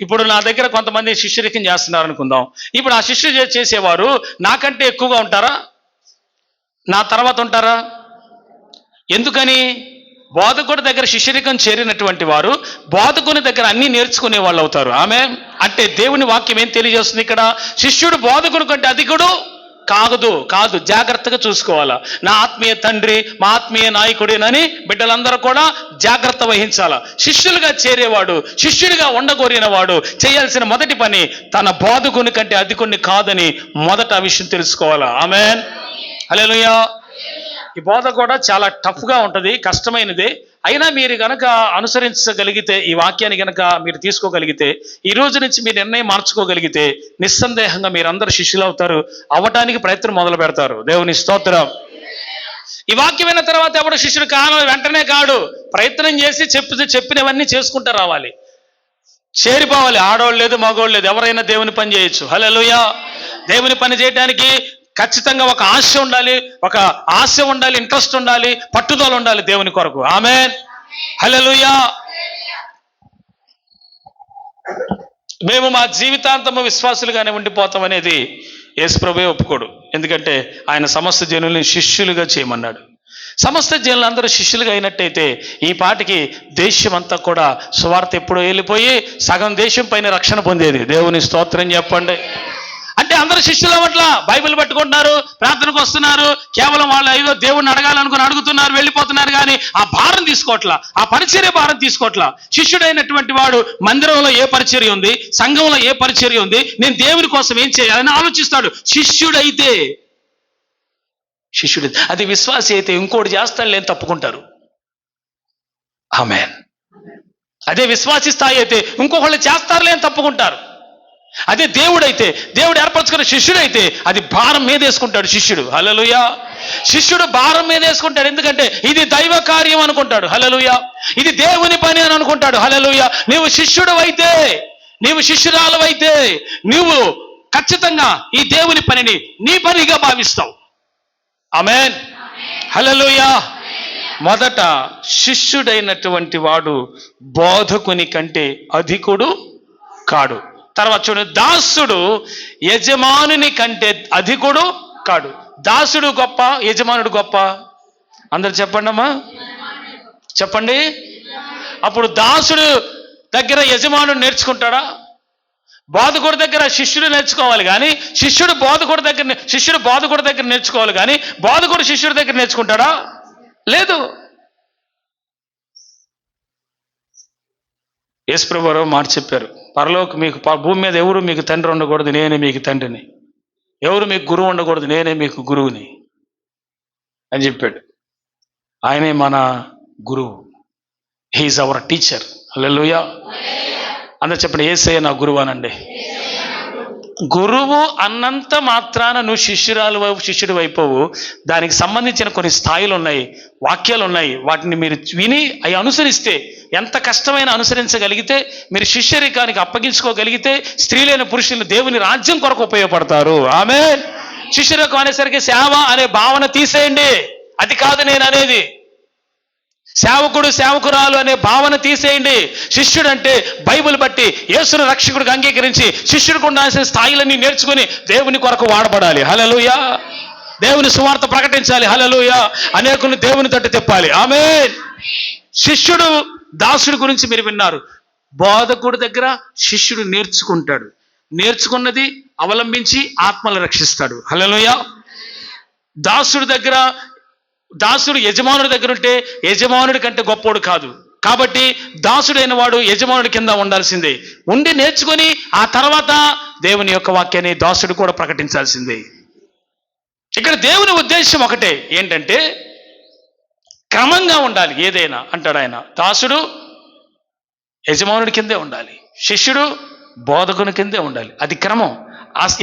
ఇప్పుడు నా దగ్గర కొంతమంది శిష్యరికం చేస్తున్నారు అనుకుందాం. ఇప్పుడు ఆ శిష్యుడు చేసేవారు నాకంటే ఎక్కువగా ఉంటారా? నా తర్వాత ఉంటారా? ఎందుకని? బోధకుడి దగ్గర శిష్యరికం చేరినటువంటి వారు బోధకుని దగ్గర అన్ని నేర్చుకునే వాళ్ళు అవుతారు. ఆమె అంటే దేవుని వాక్యం ఏం తెలియజేస్తుంది ఇక్కడ? శిష్యుడు బోధకుడు కంటే అధికుడు కాదు. జాగ్రత్తగా చూసుకోవాలా. నా ఆత్మీయ తండ్రి, మా ఆత్మీయ నాయకుడేనని బిడ్డలందరూ కూడా జాగ్రత్త వహించాలా. శిష్యులుగా చేరేవాడు, శిష్యుడిగా ఉండగోరిన వాడు చేయాల్సిన మొదటి పని తన బోధకుని కంటే అధికుని కాదని మొదట ఆ విషయం తెలుసుకోవాలా. ఆమేన్. హల్లెలూయా. ఈ బోధ కూడా చాలా టఫ్గా ఉంటుంది, కష్టమైనది. అయినా మీరు గనక అనుసరించగలిగితే, ఈ వాక్యాన్ని గనక మీరు తీసుకోగలిగితే, ఈ రోజు నుంచి మీ నిర్ణయం మార్చుకోగలిగితే నిస్సందేహంగా మీరందరూ శిష్యులు అవుతారు, అవ్వటానికి ప్రయత్నం మొదలు పెడతారు. దేవుని స్తోత్రం. ఈ వాక్యం విన్న తర్వాత ఎవడు శిష్యుడు వెంటనే కాడు. ప్రయత్నం చేసి చెప్పినవన్నీ చేసుకుంటూ రావాలి, చేరిపోవాలి. ఆడవాళ్ళు లేదు, మగవాళ్ళు లేదు, ఎవరైనా దేవుని పని చేయొచ్చు. హల్లెలూయా. దేవుని పని చేయడానికి ఖచ్చితంగా ఒక ఆశ ఉండాలి, ఇంట్రెస్ట్ ఉండాలి, పట్టుదల ఉండాలి దేవుని కొరకు. ఆమేన్. హల్లెలూయా. మేము మా జీవితాంతము విశ్వాసులుగానే ఉండిపోతాం అనేది యేసుప్రభువే ఒప్పుకోడు. ఎందుకంటే ఆయన సమస్త జనుల్ని శిష్యులుగా చేయమన్నాడు. సమస్త జనులు అందరూ శిష్యులుగా అయినట్టయితే ఈ పాటికి దేశం అంతా కూడా సువార్త ఎప్పుడో వెళ్ళిపోయి సగం దేశం పైన రక్షణ పొందేది. దేవుని స్తోత్రం చెప్పండి. అంటే అందరూ శిష్యులు అవ్వట్లా. బైబిల్ పట్టుకుంటున్నారు, ప్రార్థనకు వస్తున్నారు, కేవలం వాళ్ళు ఏదో దేవుడిని అడగాలనుకుని అడుగుతున్నారు, వెళ్ళిపోతున్నారు. కానీ ఆ భారం తీసుకోవట్లా, ఆ పరిచర్య భారం తీసుకోవట్లా. శిష్యుడైనటువంటి వాడు మందిరంలో ఏ పరిచర్య ఉంది, సంఘంలో ఏ పరిచర్య ఉంది, నేను దేవుని కోసం ఏం చేయాలని ఆలోచిస్తాడు. శిష్యుడు. అది విశ్వాసి అయితే ఇంకోటి చేస్తాడు లేని తప్పుకుంటారు. ఆమేన్. అదే విశ్వాసి స్థాయి అయితే ఇంకొకళ్ళు చేస్తారు లేని తప్పుకుంటారు. అదే దేవుడైతే, దేవుడు ఏర్పరచుకున్న శిష్యుడైతే అది భారం మీద వేసుకుంటాడు శిష్యుడు. హల్లెలూయా. శిష్యుడు భారం మీద వేసుకుంటాడు. ఎందుకంటే ఇది దైవ కార్యం అనుకుంటాడు. హల్లెలూయా. ఇది దేవుని పని అని అనుకుంటాడు. హల్లెలూయా. నీవు శిష్యుడు అయితే, నీవు శిష్యురాలవైతే నువ్వు ఖచ్చితంగా ఈ దేవుని పనిని నీ పనిగా భావిస్తావు. ఆమేన్. హల్లెలూయా. మొదట శిష్యుడైనటువంటి వాడు బోధకుని కంటే అధికుడు కాడు. తర్వాత చూడండి, దాసుడు యజమానుని కంటే అధికుడు కాడు. దాసుడు గొప్ప, యజమానుడు గొప్ప? అందరు చెప్పండి అమ్మా, చెప్పండి. అప్పుడు దాసుడు దగ్గర యజమానుడు నేర్చుకుంటాడా? బోధకుడి దగ్గర శిష్యుడు నేర్చుకోవాలి కానీ శిష్యుడు బోధకుడి దగ్గర నేర్చుకోవాలి కానీ బోధకుడు శిష్యుడి దగ్గర నేర్చుకుంటాడా? లేదు. యేసుప్రభువు వారు మాట చెప్పారు, మీకు భూమి మీద ఎవరు మీకు తండ్రి ఉండకూడదు, నేనే మీకు తండ్రిని. ఎవరు మీకు గురువు ఉండకూడదు, నేనే మీకు గురువుని అని చెప్పాడు. ఆయనే మన గురువు. He is our teacher. హల్లెలూయా. అందరూ చెప్పండి, యేసయ్య నా గురువు అనండి. గురువు అన్నంత మాత్రాన నువ్వు శిష్యుడు అయిపోవు. దానికి సంబంధించిన కొన్ని స్థాయిలు ఉన్నాయి, వాక్యాలు ఉన్నాయి. వాటిని మీరు విని అవి అనుసరిస్తే, ఎంత కష్టమైన అనుసరించగలిగితే, మీరు శిష్యరికానికి అప్పగించుకోగలిగితే స్త్రీలైన పురుషులు దేవుని రాజ్యం కొరకు ఉపయోగపడతారు. ఆమేన్. శిష్యరికం అనేసరికి సేవ అనే భావన తీసేయండి. అది కాదు నేను అనేది. సేవకుడు సేవకురాలు అనే భావన తీసేయండి. శిష్యుడు అంటే బైబిల్ బట్టి యేసును రక్షకుడిగా అంగీకరించి శిష్యుడికి ఉండాల్సిన స్థాయిలన్నీ నేర్చుకుని దేవుని కొరకు వాడబడాలి. హల్లెలూయా. దేవుని సువార్త ప్రకటించాలి. హల్లెలూయా. అనేకులను దేవుని తట్టు తిప్పాలి. ఆమేన్. శిష్యుడు దాసుడి గురించి మీరు విన్నారు. బోధకుడి దగ్గర శిష్యుడు నేర్చుకుంటాడు. నేర్చుకున్నది అవలంబించి ఆత్మలు రక్షిస్తాడు. హల్లెలూయా. దాసుడు యజమానుడి దగ్గర ఉంటే యజమానుడి కంటే గొప్పోడు కాదు. కాబట్టి దాసుడైన వాడు యజమానుడి కింద ఉండాల్సిందే. ఉండి నేర్చుకొని ఆ తర్వాత దేవుని యొక్క వాక్యాన్ని దాసుడు కూడా ప్రకటించాల్సిందే. ఇక్కడ దేవుని ఉద్దేశం ఒకటే, ఏంటంటే క్రమంగా ఉండాలి. ఏదైనా అంటాడు ఆయన, దాసుడు యజమానుడి కిందే ఉండాలి, శిష్యుడు బోధకుని కిందే ఉండాలి. అది క్రమం.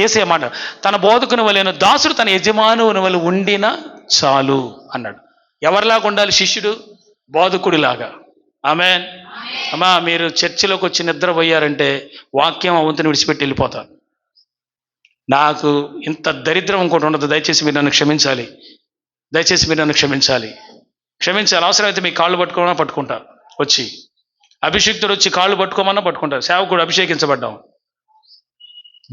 యేసయ్య మాట, తన బోధకుని వలెను దాసుడు తన యజమానుని వలె ఉండినా చాలు అన్నాడు. ఎవరిలాగా ఉండాలి శిష్యుడు? బోధకుడిలాగా. ఆమేన్. అమ్మా, మీరు చర్చిలోకి వచ్చి నిద్రపోయారంటే వాక్యం అవంతుని విడిచిపెట్టి వెళ్ళిపోతారు. నాకు ఇంత దరిద్రం ఇంకోటి ఉండదు. దయచేసి మీరు నన్ను క్షమించాలి. అవసరమైతే మీ కాళ్ళు పట్టుకోమన్నా పట్టుకుంటారు. వచ్చి అభిషిక్తుడు వచ్చి కాళ్ళు పట్టుకోమన్నా పట్టుకుంటారు. సేవకుడు అభిషేకించబడ్డాం.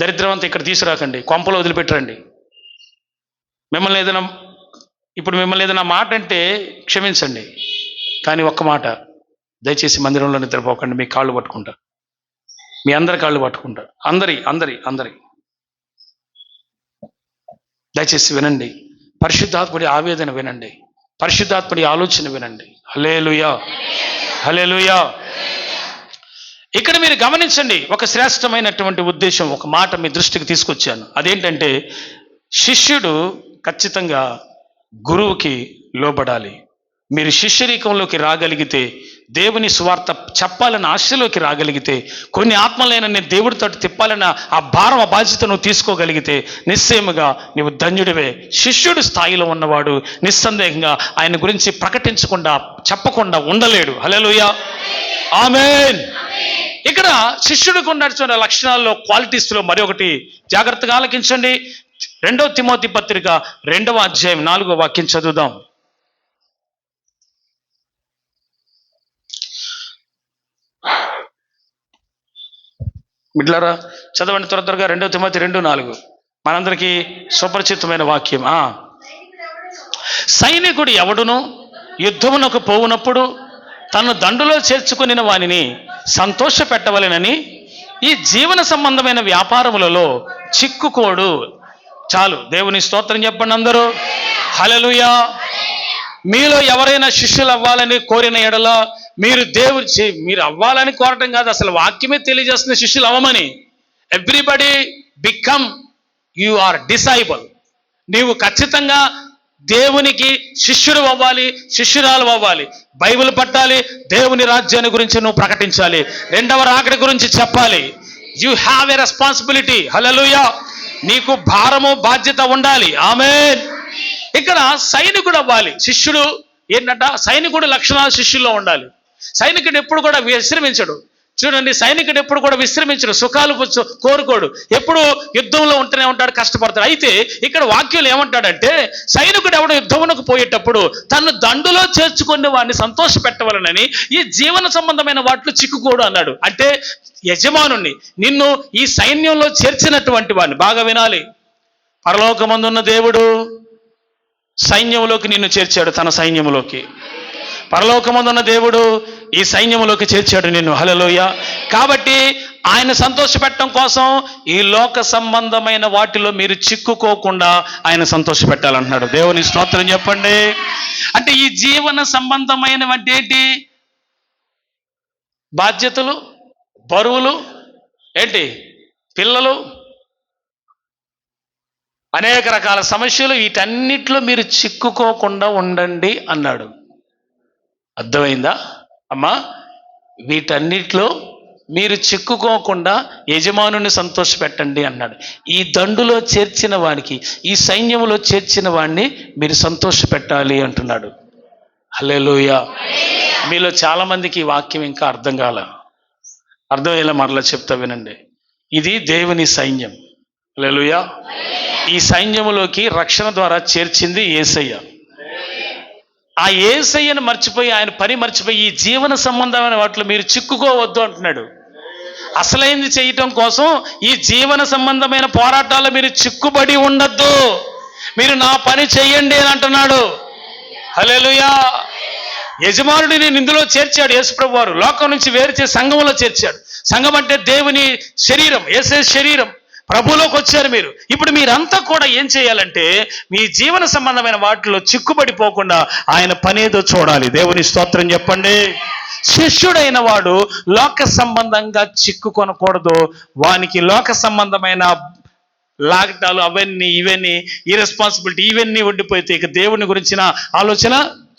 దరిద్రం అంతా ఇక్కడ తీసుకురాకండి, కొంపలో వదిలిపెట్టరండి. మిమ్మల్ని ఏదైనా మాట అంటే క్షమించండి, కానీ ఒక్క మాట, దయచేసి మందిరంలో నిద్రపోకండి. మీ కాళ్ళు పట్టుకుంటారు, మీ అందరి కాళ్ళు పట్టుకుంటారు. అందరి దయచేసి వినండి. పరిశుద్ధాత్ముడి ఆవేదన వినండి, పరిశుద్ధాత్ముడి ఆలోచన వినండి. హల్లెలూయా. హల్లెలూయా. ఇక్కడ మీరు గమనించండి, ఒక శ్రేష్టమైనటువంటి ఉద్దేశం, ఒక మాట మీ దృష్టికి తీసుకొచ్చాను. అదేంటంటే శిష్యుడు ఖచ్చితంగా గురువుకి లోబడాలి. మీరు శిష్యరికంలోకి రాగలిగితే, దేవుని సువార్త చెప్పాలన్న ఆశలోకి రాగలిగితే, కొన్ని ఆత్మలైన నేను దేవుడితో తిప్పాలన్న ఆ భారం, ఆ బాధ్యత నువ్వు తీసుకోగలిగితే నిశ్చయముగా నీవు ధన్యుడివే. శిష్యుడు స్థాయిలో ఉన్నవాడు నిస్సందేహంగా ఆయన గురించి ప్రకటించకుండా, చెప్పకుండా ఉండలేడు. హల్లెలూయా. ఆమేన్. ఇక్కడ శిష్యుడికి ఉండాల్సిన లక్షణాల్లో, క్వాలిటీస్లో మరొకటి జాగ్రత్తగా ఆలకించండి. 2 తిమోతి పత్రిక 2వ అధ్యాయం 4వ వాక్యం చదువుదాం. మిట్లారా చదవండి త్వరగా. 2 తిమోతి 2:4 మనందరికీ సుపరిచితమైన వాక్యం. సైనికుడు ఎవడును యుద్ధమునకు పోవునప్పుడు తను దండులో చేర్చుకుని వానిని సంతోష పెట్టవలెనని ఈ జీవన సంబంధమైన వ్యాపారములలో చిక్కుకోడు. చాలు. దేవుని స్తోత్రం చెప్పండి అందరూ. హల్లెలూయా. మీలో ఎవరైనా శిష్యులు అవ్వాలని కోరిన ఎడల మీరు అవ్వాలని కోరటం కాదు, అసలు వాక్యమే తెలియజేస్తున్న శిష్యులు అవ్వమని. Everybody become you are disciple. నీవు ఖచ్చితంగా దేవునికి శిష్యుడు అవ్వాలి, శిష్యురాలు అవ్వాలి, బైబిల్ పట్టాలి, దేవుని రాజ్యాన్ని గురించి నువ్వు ప్రకటించాలి, రెండవ రాకడ గురించి చెప్పాలి. You have a responsibility. Hallelujah. నీకు భారము బాధ్యత ఉండాలి. ఆమేన్. ఇక్కడ సైనికుడు అవ్వాలి. శిష్యుడు ఏంటంట, సైనికుడు లక్షణాలు శిష్యుల్లో ఉండాలి. సైనికుడు ఎప్పుడు కూడా విశ్రమించడు. చూడండి, సైనికుడు ఎప్పుడు కూడా విశ్రమించడు, సుఖాలు కోరుకోడు, ఎప్పుడు యుద్ధంలో ఉంటూనే ఉంటాడు, కష్టపడతాడు. అయితే ఇక్కడ వాక్యాలు ఏమంటాడంటే, సైనికుడు ఎవడు యుద్ధమునకు పోయేటప్పుడు తను దండులో చేర్చుకునే వాడిని సంతోష పెట్టవలనని ఈ జీవన సంబంధమైన వాటిలో చిక్కుకోడు అన్నాడు. అంటే యజమానుణ్ణి, నిన్ను ఈ సైన్యంలో చేర్చినటువంటి వాడిని, బాగా వినాలి, పరలోకమందున్న దేవుడు సైన్యంలోకి నిన్ను చేర్చాడు, తన సైన్యంలోకి. పరలోకమందున్న దేవుడు ఈ సైన్యంలోకి చేర్చాడు నిన్ను. హల్లెలూయా. కాబట్టి ఆయన సంతోషపెట్టడం కోసం ఈ లోక సంబంధమైన వాటిలో మీరు చిక్కుకోకుండా ఆయన సంతోషపెట్టాలంటున్నాడు. దేవుని స్తోత్రం చెప్పండి. అంటే ఈ జీవన సంబంధమైనవంటే ఏంటి? బాధ్యతలు, బరువులు, ఏంటి, పిల్లలు, అనేక రకాల సమస్యలు, వీటన్నిటిలో మీరు చిక్కుకోకుండా ఉండండి అన్నాడు. అర్థమైందా అమ్మా? వీటన్నిటిలో మీరు చిక్కుకోకుండా యజమానుని సంతోషపెట్టండి అన్నాడు. ఈ దండులో చేర్చిన వాడికి, ఈ సైన్యంలో చేర్చిన వాడిని మీరు సంతోషపెట్టాలి అంటున్నాడు. హల్లెలూయా. మీలో చాలా మందికి ఈ వాక్యం ఇంకా అర్థం కాల. అర్థమయ్యేలా మరలా చెప్తా వినండి. ఇది దేవుని సైన్యం. హల్లెలూయా. ఈ సైన్యములోకి రక్షణ ద్వారా చేర్చింది యేసయ్య. ఆ యేసయ్యను మర్చిపోయి, ఆయన పని మర్చిపోయి ఈ జీవన సంబంధమైన వాటిలో మీరు చిక్కుకోవద్దు అంటున్నాడు. అసలైంది చేయటం కోసం ఈ జీవన సంబంధమైన పోరాటాల్లో మీరు చిక్కుబడి ఉండద్దు, మీరు నా పని చెయ్యండి అని అంటున్నాడు. హల్లెలూయా. యజమానుడిని ఇందులో చేర్చాడు యేసుప్రభు వారు. లోకం నుంచి వేరు చేసి సంఘంలో చేర్చాడు. సంఘం అంటే దేవుని శరీరం, యేసే శరీరం. ప్రభులోకి వచ్చారు మీరు. ఇప్పుడు మీరంతా కూడా ఏం చేయాలంటే, మీ జీవన సంబంధమైన వాటిలో చిక్కుబడిపోకుండా ఆయన పనేదో చూడాలి. దేవుని స్తోత్రం చెప్పండి. శిష్యుడైన వాడు లోక సంబంధంగా చిక్కుకొనకూడదు. వానికి లోక సంబంధమైన లాగటాలు అవన్నీ ఇవన్నీ ఇర్రెస్పాన్సిబిలిటీ ఇవన్నీ ఉండిపోతే ఇక దేవుని గురించిన ఆలోచన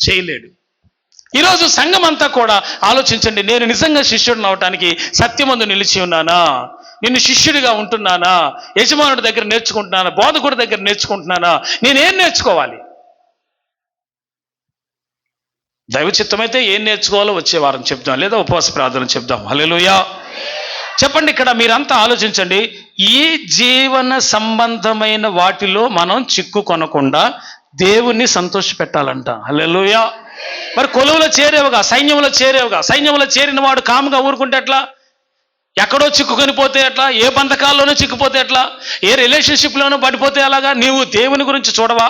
చేయలేడు. ఈరోజు సంఘం అంతా కూడా ఆలోచించండి, నేను నిజంగా శిష్యుడిని అవటానికి సత్యమందు నిలిచి ఉన్నానా? నిన్ను శిష్యుడిగా ఉంటున్నానా? యజమానుడి దగ్గర నేర్చుకుంటున్నానా? బోధకుడి దగ్గర నేర్చుకుంటున్నానా? నేనేం నేర్చుకోవాలి? దైవ చిత్తమైతే ఏం నేర్చుకోవాలో వచ్చే వారం చెప్దాం, లేదా ఉపవాస ప్రార్థన చెప్దాం. హల్లెలూయా. చెప్పండి. ఇక్కడ మీరంతా ఆలోచించండి. ఈ జీవన సంబంధమైన వాటిలో మనం చిక్కుకొనకుండా దేవుణ్ణి సంతోష పెట్టాలంట. హల్లెలూయా. మరి కొలువులో చేరేవుగా, సైన్యంలో చేరేవుగా, సైన్యంలో చేరిన వాడు కాముగా ఊరుకుంటే ఎట్లా? ఎక్కడో చిక్కుకొని పోతే ఎట్లా? ఏ బంధకాల్లోనూ చిక్కుపోతే ఎట్లా? ఏ రిలేషన్షిప్లోనూ పడిపోతే ఎలాగా? నీవు దేవుని గురించి చూడవా?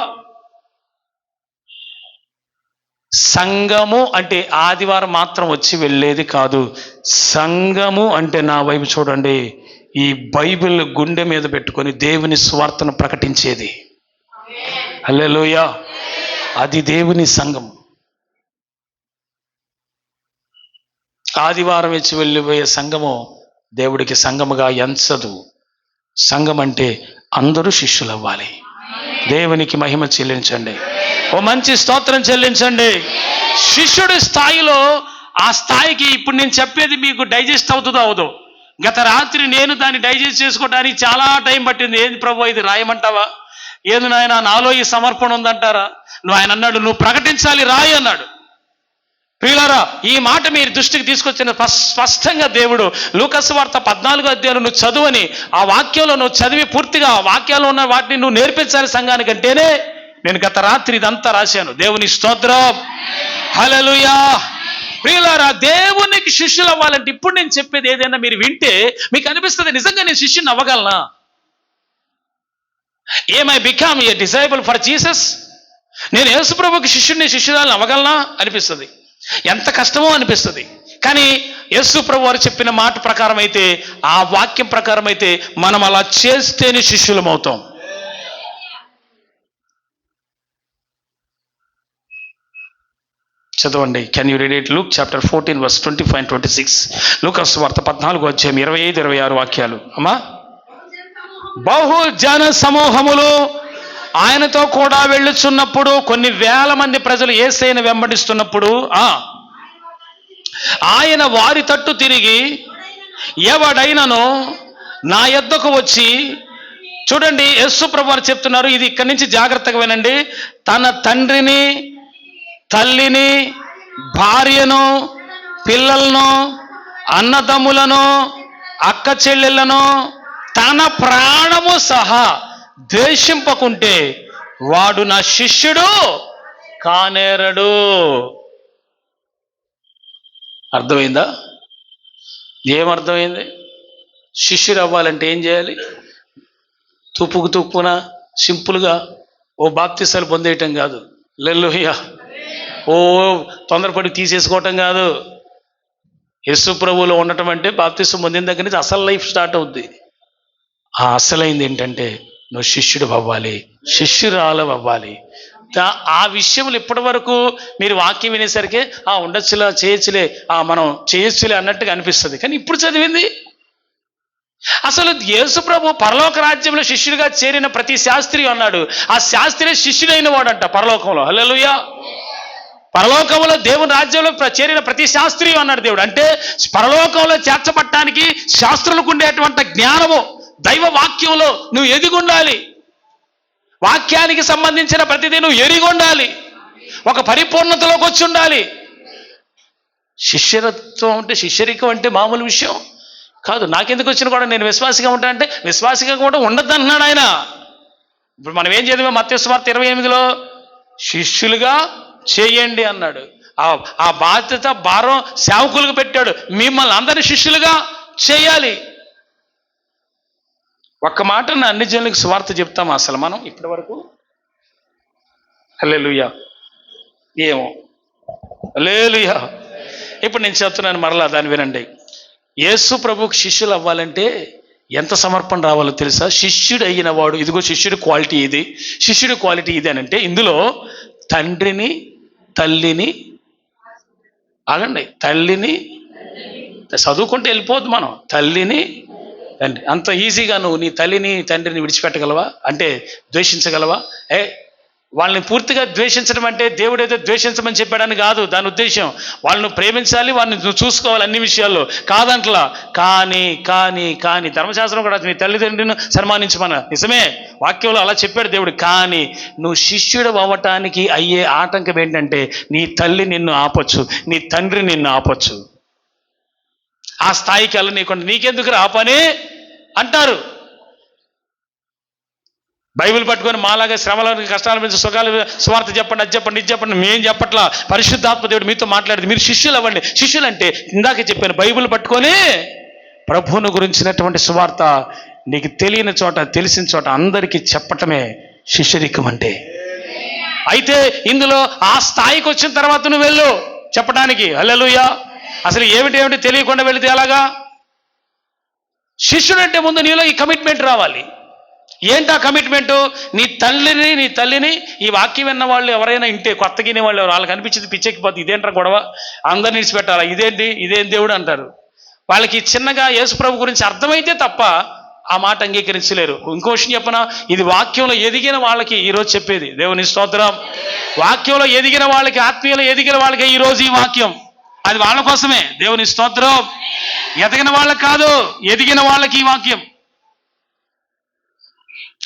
సంఘము అంటే ఆదివారం మాత్రం వచ్చి వెళ్ళేది కాదు. సంఘము అంటే నా వైపు చూడండి, ఈ బైబిల్ గుండె మీద పెట్టుకొని దేవుని స్వార్థను ప్రకటించేది. హల్లెలూయా. అది దేవుని సంఘం. ఆదివారం వచ్చి వెళ్ళిపోయే సంఘము దేవుడికి సంఘముగా ఎంచదు. సంఘం అంటే అందరూ శిష్యులు అవ్వాలి. దేవునికి మహిమ చెల్లించండి. ఓ మంచి స్తోత్రం చెల్లించండి. శిష్యుడి స్థాయిలో, ఆ స్థాయికి ఇప్పుడు నేను చెప్పేది మీకు డైజెస్ట్ అవుతుందో అవదో. గత రాత్రి నేను దాన్ని డైజెస్ట్ చేసుకోవడానికి చాలా టైం పట్టింది. ఏంది ప్రభు ఇది రాయమంటావా? ఏది నాయన నాలో ఈ సమర్పణ ఉందంటారా? నువ్వు ఆయన అన్నాడు, నువ్వు ప్రకటించాలి, రాయి అన్నాడు. ప్రియులారా, ఈ మాట మీరు దృష్టికి తీసుకొచ్చిన స్పష్టంగా దేవుడు లూకాసు వార్త 14వ అధ్యాయం నువ్వు చదువని, ఆ వాక్యంలో నువ్వు చదివి పూర్తిగా ఆ వాక్యాల్లో ఉన్న వాటిని నువ్వు నేర్పించాలి సంఘానికంటేనే నేను గత రాత్రి ఇదంతా రాశాను. దేవుని స్తోత్రం. హల్లెలూయా. ప్రియులారా, దేవునికి శిష్యులు అవ్వాలంటే ఇప్పుడు నేను చెప్పేది ఏదైనా మీరు వింటే మీకు అనిపిస్తుంది, నిజంగా నేను శిష్యుని అవ్వగలనా? ఏమై become a disable for Jesus? నేను యేసుప్రభుకి శిష్యురాలను అవ్వగలనా అనిపిస్తుంది. ఎంత కష్టమో అనిపిస్తుంది. కానీ యేసు ప్రభు వారు చెప్పిన మాట ప్రకారం అయితే, ఆ వాక్యం ప్రకారం అయితే మనం అలా చేస్తేనే శిష్యులం అవుతాం. చదవండి. Can you read it? Luke chapter 14 verse 25 and 26. లూకాసు వార్త 14వ అధ్యాయం 25-26 వాక్యాలు. అమ్మా, బహుజన సమూహములు ఆయనతో కూడా వెళ్ళుచున్నప్పుడు, కొన్ని వేల మంది ప్రజలు యేసయ్యను వెంబడిస్తున్నప్పుడు ఆయన వారి తట్టు తిరిగి, ఎవడైనను నా యొద్దకు వచ్చి, చూడండి యేసు ప్రభువు వారు చెప్తున్నారు, ఇది ఇక్కడి నుంచి జాగ్రత్తగా వినండి. తన తండ్రిని, తల్లిని, భార్యను, పిల్లలను, అన్నదమ్ములను, అక్క చెల్లెళ్లను, తన ప్రాణము సహా ద్వేషింపకుంటే వాడు నా శిష్యుడు కానేరడు. అర్థమైందా? ఏమర్థమైంది? శిష్యుడు అవ్వాలంటే ఏం చేయాలి? తుప్పున సింపుల్గా ఓ బాప్తిసాలు పొందేయటం కాదు. హల్లెలూయా. ఓ తొందరపడి తీసేసుకోవటం కాదు. యేసు ప్రభువులో ఉండటం అంటే బాప్తిసం పొందిన దగ్గర నుంచి అసలు లైఫ్ స్టార్ట్ అవుద్ది. ఆ అసలైంది ఏంటంటే నువ్వు శిష్యుడు అవ్వాలి, శిష్యురాలు అవ్వాలి. ఆ విషయములు ఇప్పటి వరకు మీరు వాక్యం వినేసరికి ఉండొచ్చులే, చేయొచ్చులే, మనం చేయొచ్చులే అన్నట్టుగా అనిపిస్తుంది. కానీ ఇప్పుడు చదివింది అసలు యేసు ప్రభు పరలోక రాజ్యంలో శిష్యుడిగా చేరిన ప్రతి శాస్త్రి అన్నాడు. ఆ శాస్త్రి శిష్యుడైన వాడంట పరలోకంలో. హల్లెలూయా. పరలోకంలో దేవుని రాజ్యంలో చేరిన ప్రతి శాస్త్రి అన్నాడు దేవుడు. అంటే పరలోకంలో చేర్చబట్టడానికి శాస్త్రులకు ఉండేటువంటి జ్ఞానము, దైవ వాక్యంలో నువ్వు ఎదిగి ఉండాలి. వాక్యానికి సంబంధించిన ప్రతిదీ నువ్వు ఎరిగి ఉండాలి. ఒక పరిపూర్ణతలోకి వచ్చి ఉండాలి. శిష్యత్వం అంటే, శిష్యరికం అంటే మామూలు విషయం కాదు. నాకెందుకు వచ్చిన కూడా నేను విశ్వాసిగా ఉంటా అంటే, విశ్వాసిగా కూడా ఉండద్దు అంటున్నాడు ఆయన. ఇప్పుడు మనం ఏం చదివాం? మత్తయి సువార్త 28లో శిష్యులుగా చేయండి అన్నాడు. ఆ బాధ్యత, భారం సేవకులకు పెట్టాడు. మిమ్మల్ని అందరి శిష్యులుగా చేయాలి. ఒక్క మాట అన్ని జనులకు సువార్త చెప్తామా అసలు మనం ఇప్పటి వరకు? హల్లెలూయా. ఏమో, హల్లెలూయా. ఇప్పుడు నేను చెప్తున్నాను మరలా, దాన్ని వినండి. యేసు ప్రభువుకి శిష్యులు అవ్వాలంటే ఎంత సమర్పణ రావాలో తెలుసా? శిష్యుడు అయిన వాడు, ఇదిగో శిష్యుడి క్వాలిటీ ఇది, శిష్యుడి క్వాలిటీ ఇది అని అంటే ఇందులో తండ్రిని, తల్లిని, ఆగండి, తల్లిని చదువుకుంటే వెళ్ళిపోద్దు మనం. తల్లిని, తండ్రి, అంత ఈజీగా నువ్వు నీ తల్లిని, తండ్రిని విడిచిపెట్టగలవా? అంటే ద్వేషించగలవా? వాళ్ళని పూర్తిగా ద్వేషించడం అంటే దేవుడు ఏదో ద్వేషించమని చెప్పాడని కాదు దాని ఉద్దేశం. వాళ్ళను ప్రేమించాలి, వాళ్ళని నువ్వు చూసుకోవాలి అన్ని విషయాల్లో, కాదంట్లా. కానీ కానీ కానీ ధర్మశాస్త్రం కూడా నీ తల్లిదండ్రులను సన్మానించమన, నిజమే, వాక్యంలో అలా చెప్పాడు దేవుడు. కానీ నువ్వు శిష్యుడు అవ్వటానికి అయ్యే ఆటంకం ఏంటంటే నీ తల్లి నిన్ను ఆపొచ్చు, నీ తండ్రి నిన్ను ఆపొచ్చు. ఆ స్థాయికి వెళ్ళ నీకుండా నీకెందుకు ఆపని అంటారు. బైబిల్ పట్టుకొని మాలాగా శ్రమలను, కష్టాల మీద సుఖాలు, స్వార్థ చెప్పండి, అది చెప్పండి, ఇది చెప్పండి, మేము చెప్పట్లా. పరిశుద్ధాత్మ దేవుడు మీతో మాట్లాడేది. మీరు శిష్యులు అవ్వండి. శిష్యులు అంటే ఇందాక చెప్పాను, బైబిల్ పట్టుకొని ప్రభువును గురించినటువంటి సువార్త నీకు తెలియని చోట, తెలిసిన చోట అందరికీ చెప్పటమే శిష్యరికం అంటే. అయితే ఇందులో ఆ స్థాయికి వచ్చిన తర్వాత నువ్వు వెళ్ళు చెప్పడానికి. హల్లెలూయా. అసలు ఏమిటి తెలియకుండా వెళితే ఎలాగా? శిష్యుడు అంటే ముందు నీలో ఈ కమిట్మెంట్ రావాలి. ఏంటా కమిట్మెంటు? నీ తల్లిని ఈ వాక్యం విన్న వాళ్ళు ఎవరైనా ఇంటే కొత్తగా వినే వాళ్ళు వాళ్ళకి అనిపించింది పిచ్చెక్కిపోతే, ఇదేంట్రా గొడవ, అందరిని విడిచిపెట్టాలా, ఇదేం దేవుడు అంటారు. వాళ్ళకి చిన్నగా యేసు ప్రభు గురించి అర్థమైతే తప్ప ఆ మాట అంగీకరించలేరు. ఇంకో విషయం చెప్పనా, ఇది వాక్యంలో ఎదిగిన వాళ్ళకి ఈరోజు చెప్పేది. దేవుని స్తోత్రం. వాక్యంలో ఎదిగిన వాళ్ళకి, ఆత్మీయంలో ఎదిగిన వాళ్ళకి ఈరోజు ఈ వాక్యం. అది వాళ్ళ కోసమే. దేవుని స్తోత్రం. ఎదిగిన వాళ్ళకి కాదు, ఎదిగిన వాళ్ళకి ఈ వాక్యం.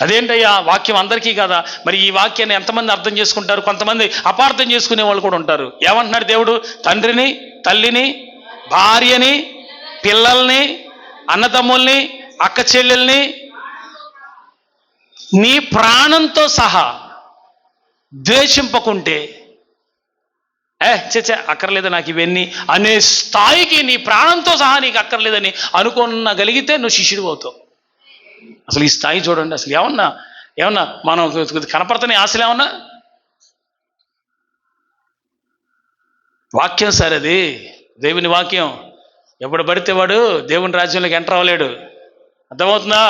అదేంటయ్యా వాక్యం అందరికీ కదా? మరి ఈ వాక్యాన్ని ఎంతమంది అర్థం చేసుకుంటారు? కొంతమంది అపార్థం చేసుకునే వాళ్ళు కూడా ఉంటారు. ఏమంటున్నాడు దేవుడు? తండ్రిని, తల్లిని, భార్యని, పిల్లల్ని, అన్నదమ్ముల్ని, అక్క చెల్లెల్ని నీ ప్రాణంతో సహా ద్వేషింపకుంటే, అక్కర్లేదు నాకు ఇవన్నీ అనే స్థాయికి, నీ ప్రాణంతో సహా నీకు అక్కర్లేదని అనుకోగలిగితే నువ్వు శిష్యుడు అవుతావు. అసలు ఈ స్థాయి చూడండి. అసలు ఏమన్నా మనం కనపడుతున్న ఆశలు ఏమన్నా? వాక్యం సార్, అది దేవుని వాక్యం. ఎవడు పడితే వాడు దేవుని రాజ్యంలోకి ఎంటర్ అవ్వలేడు. అర్థమవుతుందా?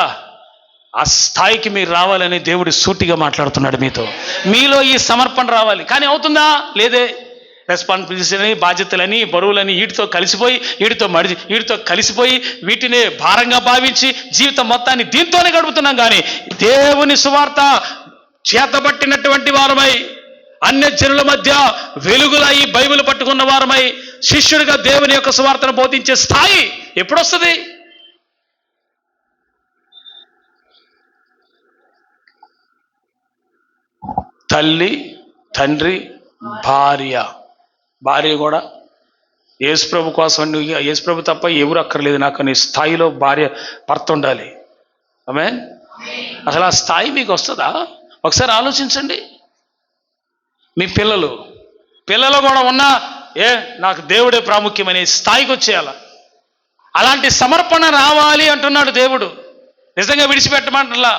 ఆ స్థాయికి మీరు రావాలని దేవుడు సూటిగా మాట్లాడుతున్నాడు మీతో. మీలో ఈ సమర్పణ రావాలి. కానీ అవుతుందా? లేదే. రెస్పాన్సిబిలిటీని, బాధ్యతలని, బరువులని వీటితో కలిసిపోయి వీటిని భారంగా భావించి జీవితం మొత్తాన్ని దీంతోనే గడుపుతున్నాం. కానీ దేవుని సువార్త చేతబట్టినటువంటి వారమై, అన్యజనుల మధ్య వెలుగులా ఈ బైబిల్ పట్టుకున్న వారమై, శిష్యుడిగా దేవుని యొక్క సువార్తను బోధించే స్థాయి ఎప్పుడొస్తుంది? తల్లి, తండ్రి, భార్య కూడా యేసుప్రభు కోసం, యేసుప్రభు తప్ప ఎవరు అక్కర్లేదు నాకు అనే స్థాయిలో భర్త ఉండాలి. ఆమేన్. అసలు ఆ స్థాయి మీకు వస్తుందా? ఒకసారి ఆలోచించండి. మీ పిల్లలు కూడా ఉన్నా నాకు దేవుడే ప్రాముఖ్యమనే స్థాయికి వచ్చేయాల. అలాంటి సమర్పణ రావాలి అంటున్నాడు దేవుడు. నిజంగా విడిచిపెట్టమంటలా,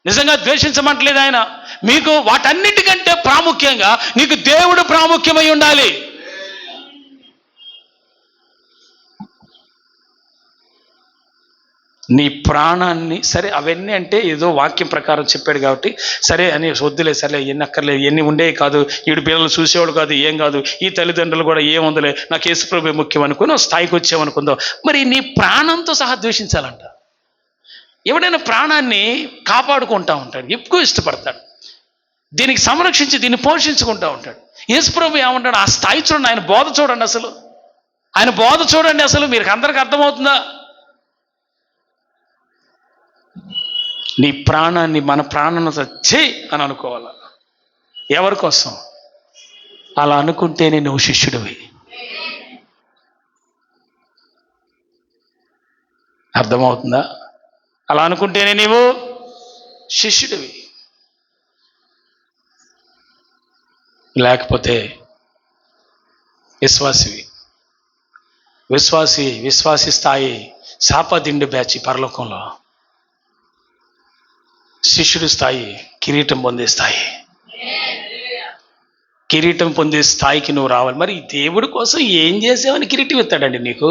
నిజంగా ద్వేషించమంటలేదు ఆయన. మీకు వాటన్నిటికంటే ప్రాముఖ్యంగా నీకు దేవుడు ప్రాముఖ్యమై ఉండాలి. నీ ప్రాణాన్ని, సరే అవన్నీ అంటే ఏదో వాక్యం ప్రకారం చెప్పాడు కాబట్టి సరే అని వద్దులే, సరే ఎన్ని అక్కర్లేదు, ఎన్ని ఉండేవి కాదు, ఈడు పిల్లలు చూసేవాడు కాదు, ఏం కాదు, ఈ తల్లిదండ్రులు కూడా ఏముందలే, నాకు యేసుప్రభువే ముఖ్యం అనుకుని స్థాయికి వచ్చామనుకుందాం. మరి నీ ప్రాణంతో సహా ద్వేషించాలంట. ఎవడైనా ప్రాణాన్ని కాపాడుకుంటా ఉంటాడు, ఎక్కువ ఇష్టపడతాడు, దీనికి సంరక్షించి దీన్ని పోషించుకుంటూ ఉంటాడు. యేసుప్రభు ఏమంటాడు? ఆ స్థాయి చూడండి, ఆయన బోధ చూడండి, ఆయన బోధ చూడండి. అసలు మీకు అందరికి అర్థమవుతుందా? నీ ప్రాణాన్ని, మన ప్రాణంతో చెయ్యి అని అనుకోవాలి. ఎవరి కోసం? అలా అనుకుంటేనే నువ్వు శిష్యుడివి. అర్థమవుతుందా? అలా అనుకుంటేనే నీవు శిష్యుడివి. లేకపోతే విశ్వాసి స్థాయి శాపదిండి బ్యాచ్ పరలోకంలో. శిష్యుడి స్థాయి కిరీటం పొందే స్థాయి. కిరీటం పొందే స్థాయికి నువ్వు రావాలి. మరి దేవుడి కోసం ఏం చేసావని కిరీటం ఇస్తాడండి నీకు?